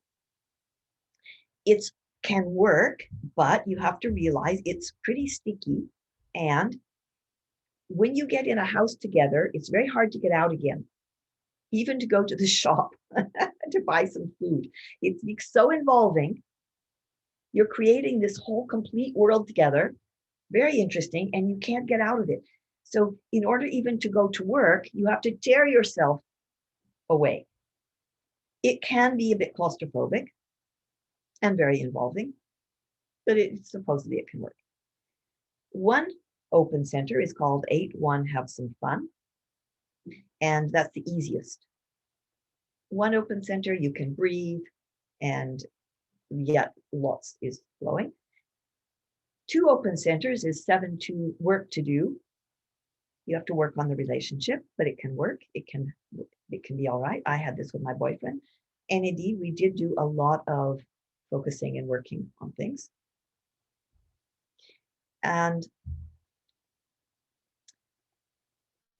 It can work, but you have to realize it's pretty sticky. And when you get in a house together, it's very hard to get out again, even to go to the shop to buy some food. It's so involving You're creating this whole complete world together, very interesting, and you can't get out of it. So in order even to go to work, you have to tear yourself away. It can be a bit claustrophobic and very involving, but supposedly it can work. One open center is called 8-1 Have Some Fun, and that's the easiest. One open center, you can breathe, and yet lots is flowing. 2 open centers is 7-2 Work to Do. You have to work on the relationship, but it can work. It can be all right. I had this with my boyfriend, and indeed we did do a lot of focusing and working on things. And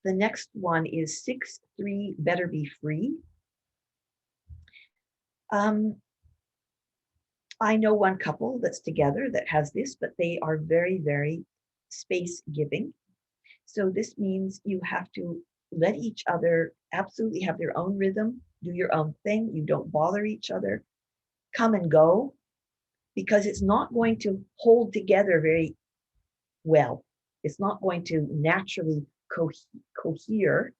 the next one is 6-3 Better Be Free. I know one couple that's together that has this, but they are very, very space giving. So this means you have to let each other absolutely have their own rhythm, do your own thing. You don't bother each other, come and go, because it's not going to hold together very well. It's not going to naturally cohere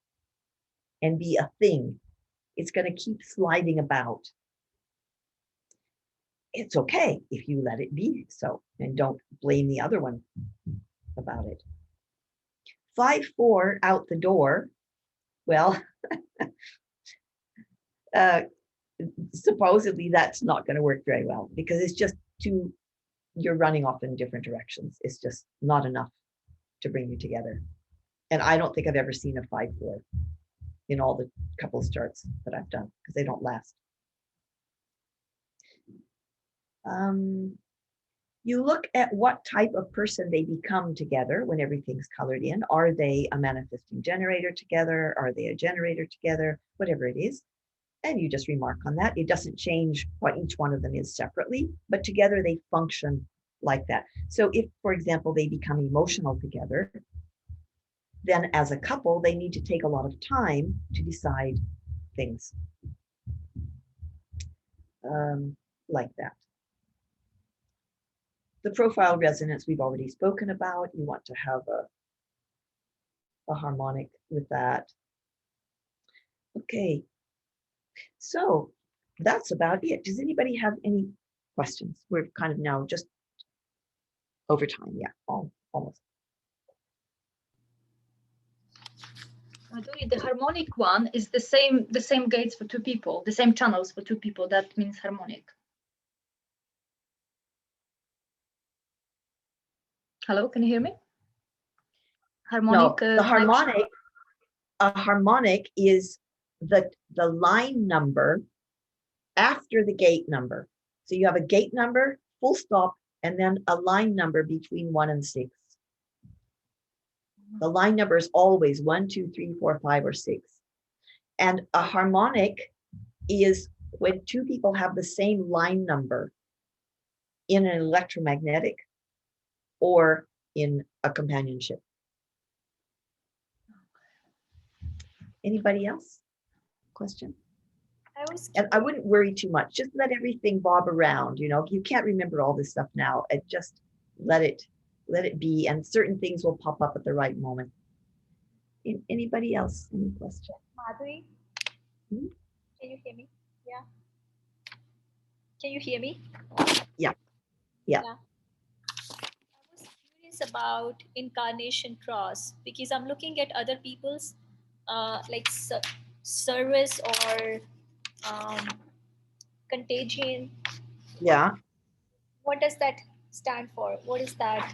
and be a thing. It's going to keep sliding about. It's okay if you let it be so and don't blame the other one about it. 5-4 out the door. Well, supposedly that's not going to work very well because it's just you're running off in different directions. It's just not enough to bring you together. And I don't think I've ever seen a 5-4 in all the couples charts that I've done because they don't last. You look at what type of person they become together when everything's colored in. Are they a manifesting generator together? Are they a generator together? Whatever it is. And you just remark on that. It doesn't change what each one of them is separately, but together they function like that. So if, for example, they become emotional together, then as a couple, they need to take a lot of time to decide things like that. The profile resonance we've already spoken about. You want to have a harmonic with that. Okay, so that's about it. Does anybody have any questions? We're kind of now just over time. Yeah, almost. Madhuri, the harmonic one is the same gates for 2 people, the same channels for 2 people. That means harmonic. Hello, can you hear me? Harmonic. No, the harmonic. A harmonic is the line number after the gate number. So you have a gate number, full stop, and then a line number between 1 and 6. The line number is always 1, 2, 3, 4, 5, or 6. And a harmonic is when 2 people have the same line number in an electromagnetic or in a companionship. Anybody else? Question? And I wouldn't worry too much. Just let everything bob around. You know, you can't remember all this stuff now. And just let it be. And certain things will pop up at the right moment. Anybody else? Any question? Madhuri, can you hear me? Yeah. Can you hear me? Yeah. I was curious about incarnation cross because I'm looking at other people's like service or contagion. Yeah. What does that stand for? What is that?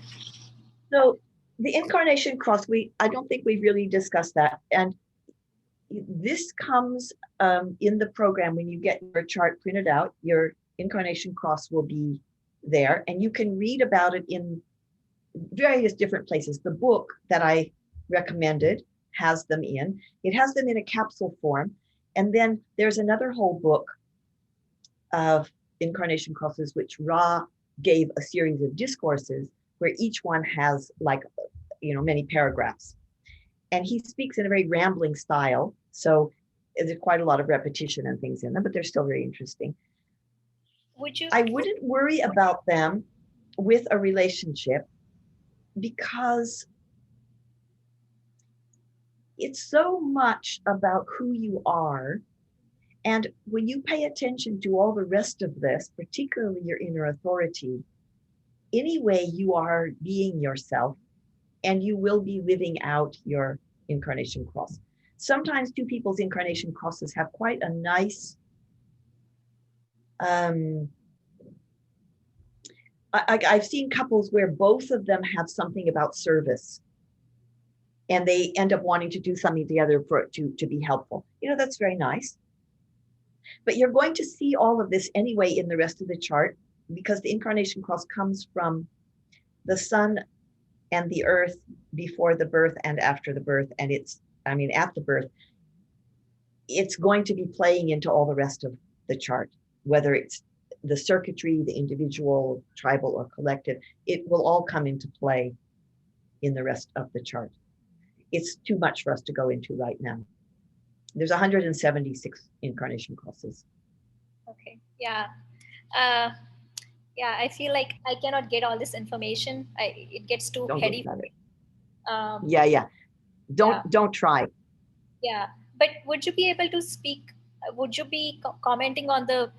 So the incarnation cross, I don't think we've really discussed that. And this comes in the program when you get your chart printed out, your incarnation cross will be there and you can read about it in various different places. The book that I recommended has them in. It has them in a capsule form. And then there's another whole book of incarnation crosses, which Ra gave a series of discourses where each one has like, many paragraphs. And he speaks in a very rambling style. So there's quite a lot of repetition and things in them, but they're still very interesting. would you? I wouldn't worry about them with a relationship because it's so much about who you are. And when you pay attention to all the rest of this, particularly your inner authority, anyway, you are being yourself and you will be living out your incarnation cross. Sometimes two people's incarnation crosses have quite a nice, I've seen couples where both of them have something about service and they end up wanting to do something together to be helpful. You know, that's very nice. But you're going to see all of this anyway in the rest of the chart because the incarnation cross comes from the sun and the earth before the birth and after the birth. And at the birth, it's going to be playing into all the rest of the chart, whether it's the circuitry, the individual, tribal, or collective. It will all come into play in the rest of the chart. It's too much for us to go into right now. There's 176 incarnation crosses. Okay. Yeah. Yeah. I feel like I cannot get all this information. It gets too Don't heady. look at it. Yeah. Yeah. Don't try. Yeah. But would you be able to speak? Would you be commenting on the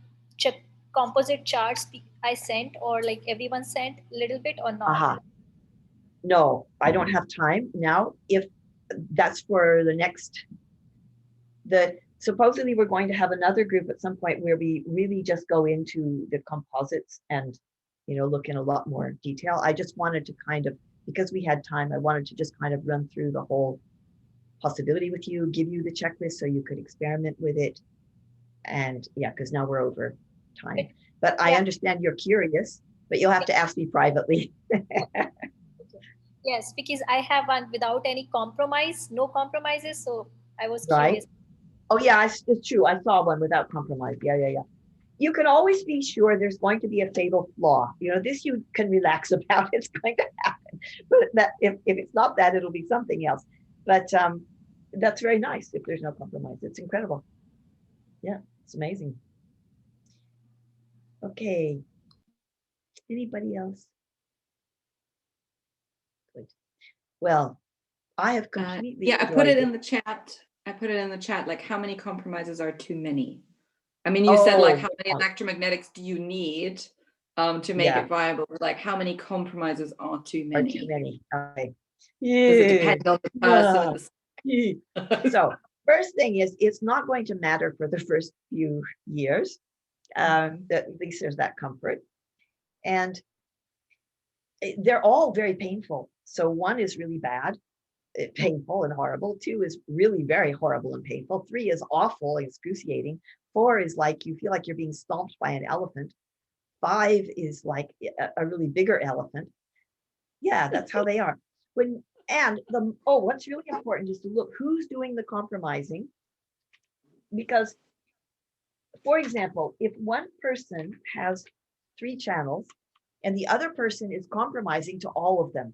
composite charts I sent, or like everyone sent a little bit, or not? No, I don't have time now. If that's for the next, supposedly we're going to have another group at some point where we really just go into the composites and, look in a lot more detail. I just wanted to because we had time, I wanted to just kind of run through the whole possibility with you, give you the checklist so you could experiment with it. And yeah, because now we're over time. But I understand you're curious, but you'll have to ask me privately. Yes, because I have one without any compromise, no compromises. So I was Right. curious. Oh yeah, it's true. I saw one without compromise. Yeah. You can always be sure there's going to be a fatal flaw. This you can relax about. It's going to happen. But if it's not that, it'll be something else. But that's very nice if there's no compromise. It's incredible. Yeah, it's amazing. Okay. Anybody else? Good. Well, I have completely I put it in the chat. Like, how many compromises are too many? I mean, you said like, how many electromagnetics do you need to make it viable? Like, how many compromises are too many? Too many. Okay. Does it depend on the person? So first thing is, it's not going to matter for the first few years. At least there's that comfort. And they're all very painful. So 1 is really bad, painful and horrible. 2 is really very horrible and painful. 3 is awful, excruciating. 4 is like you feel like you're being stomped by an elephant. 5 is like a really bigger elephant. Yeah, that's how they are. What's really important is to look who's doing the compromising. Because, for example, if one person has 3 channels and the other person is compromising to all of them,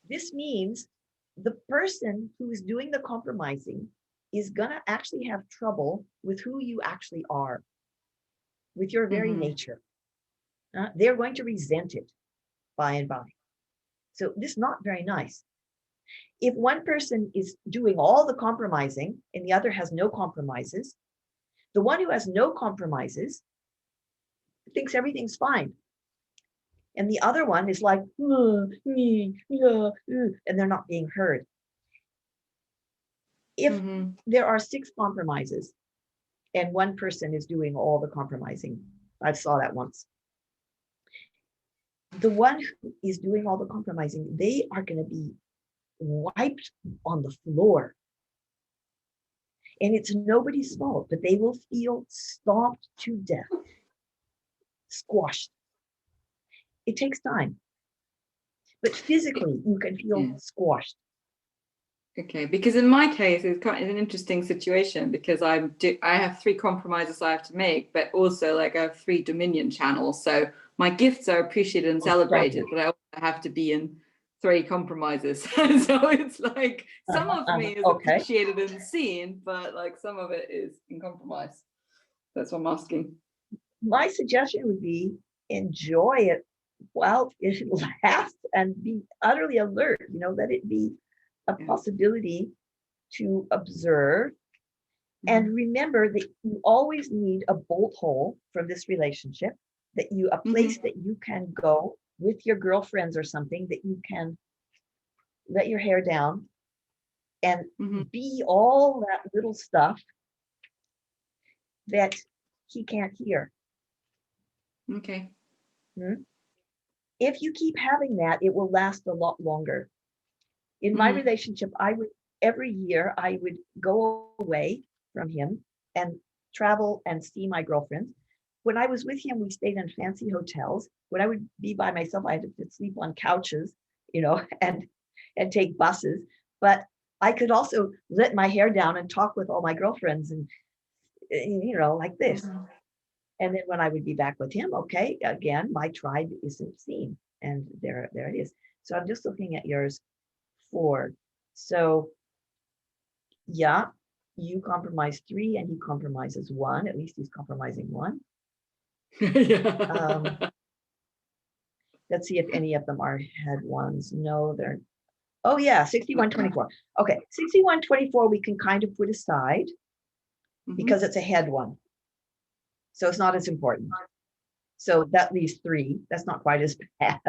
this means the person who is doing the compromising is going to actually have trouble with who you actually are, with your very nature. They're going to resent it by and by. So this is not very nice. If one person is doing all the compromising and the other has no compromises, the one who has no compromises thinks everything's fine. And the other one is like, and they're not being heard. If there are 6 compromises and one person is doing all the compromising, I saw that once. The one who is doing all the compromising, they are going to be wiped on the floor. And it's nobody's fault, but they will feel stomped to death, squashed. It takes time. But physically, you can feel squashed. Okay, because in my case, it's an interesting situation because I have 3 compromises I have to make, but also like I have 3 Dominion channels. So my gifts are appreciated and celebrated, but I also have to be in 3 compromises. So it's like some of me is appreciated and seen, but like some of it is in compromise. That's what I'm asking. My suggestion would be enjoy it while it lasts and be utterly alert, let it be a possibility to observe. And remember that you always need a bolt hole from this relationship, a place that you can go with your girlfriends or something, that you can let your hair down and be all that little stuff that he can't hear. Okay. If you keep having that, it will last a lot longer. In my relationship, every year I would go away from him and travel and see my girlfriends. When I was with him, we stayed in fancy hotels. When I would be by myself, I had to sleep on couches, and take buses. But I could also let my hair down and talk with all my girlfriends and, like this. And then when I would be back with him, okay, again, my tribe isn't seen. And there it is. So I'm just looking at yours 4. So yeah, you compromise 3 and he compromises 1. At least he's compromising 1. Let's see if any of them are head ones. No, they're, oh yeah, 6124. Okay, 6124 we can kind of put aside because it's a head one. So it's not as important. So that leaves 3. That's not quite as bad.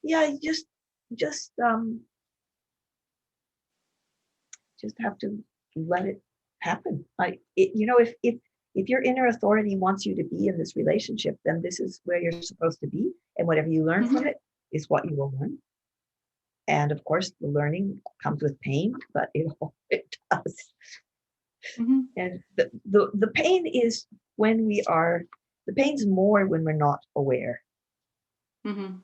Yeah, just have to let it happen. If your inner authority wants you to be in this relationship, then this is where you're supposed to be, and whatever you learn from it is what you will learn. And of course, the learning comes with pain, but it does. And the pain is when the pain's more when we're not aware. All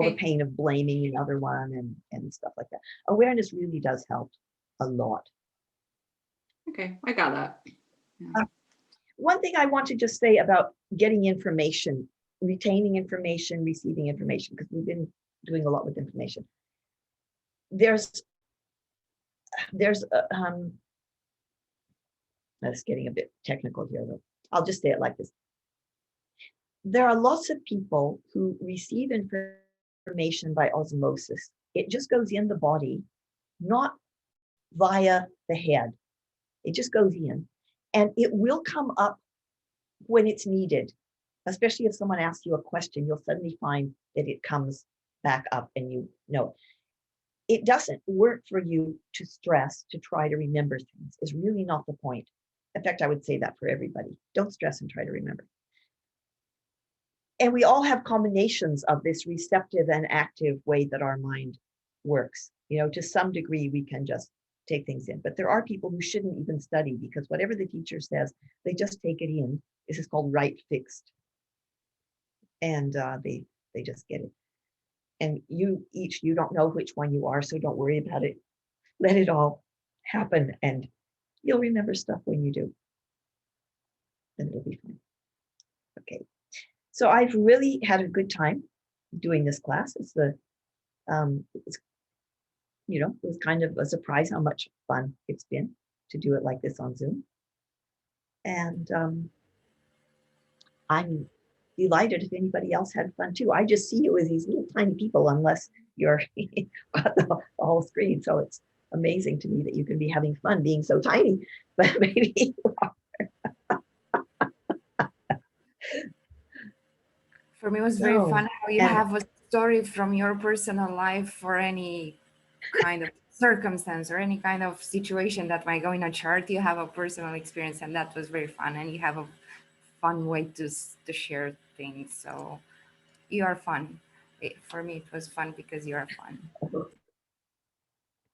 the pain of blaming the other one and stuff like that. Awareness really does help a lot. Okay, I got that. Yeah. One thing I want to just say about getting information, retaining information, receiving information, because we've been doing a lot with information. That's getting a bit technical here, though. I'll just say it like this. There are lots of people who receive information by osmosis. It just goes in the body, not via the head. It just goes in, and it will come up when it's needed. Especially if someone asks you a question, you'll suddenly find that it comes back up and you know. It doesn't work for you to stress to try to remember things. It's really not the point. In fact, I would say that for everybody. Don't stress and try to remember. And we all have combinations of this receptive and active way that our mind works. To some degree, we can just take things in. But there are people who shouldn't even study because whatever the teacher says, they just take it in. This is called right fixed. And they just get it. And you don't know which one you are, so don't worry about it. Let it all happen, and you'll remember stuff when you do. Then it'll be fine. Okay. So I've really had a good time doing this class. It was kind of a surprise how much fun it's been to do it like this on Zoom. And I'm delighted if anybody else had fun too. I just see you as these little tiny people unless you're got the whole screen. So it's amazing to me that you can be having fun being so tiny, but maybe you are. For me, it was very fun how you have a story from your personal life for any kind of circumstance or any kind of situation that might go in a chart. You have a personal experience, and that was very fun. And you have a fun way to share things. So you are fun. For me, it was fun because you are fun.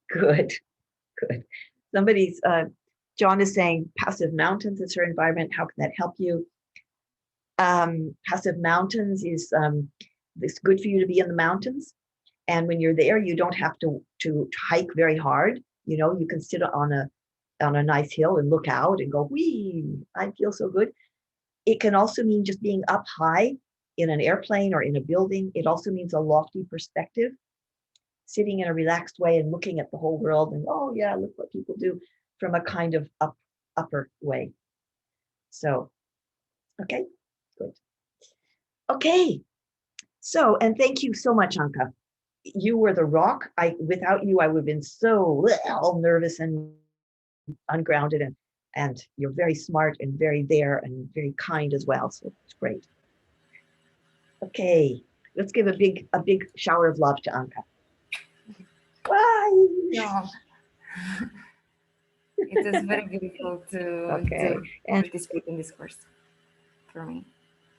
Good. Somebody's John is saying passive mountains is her environment. How can that help you? Passive mountains is it's good for you to be in the mountains, and when you're there, you don't have to hike very hard. You can sit on a nice hill and look out and go, wee, I feel so good. It can also mean just being up high in an airplane or in a building. It also means a lofty perspective. sitting in a relaxed way and looking at the whole world and, oh yeah, look what people do, from a kind of upper way. So, okay, good. Okay, so, and thank you so much, Anka. You were the rock. Without you, I would have been so all nervous and ungrounded, and you're very smart and very there and very kind as well. So it's great. Okay, let's give a big shower of love to Anka. Bye. Yeah. It is very beautiful to participate in this course for me.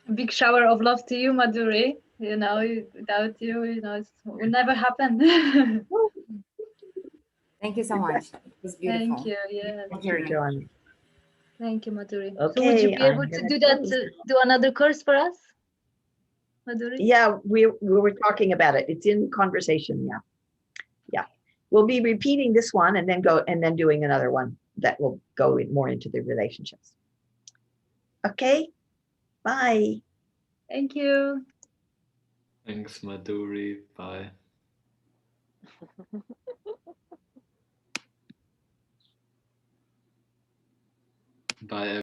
A big shower of love to you, Madhuri. You know, without you, it would never happen. Thank you so much. It was beautiful. Thank you. Yeah. Thank you, John. Thank you, Madhuri. Okay, so would you be able to do that? Do another course for us, Madhuri? Yeah, we were talking about it. It's in conversation. Yeah, yeah. We'll be repeating this one and then doing another one that will go more into the relationships. Okay. Bye. Thank you. Thanks, Madhuri. Bye. Bye.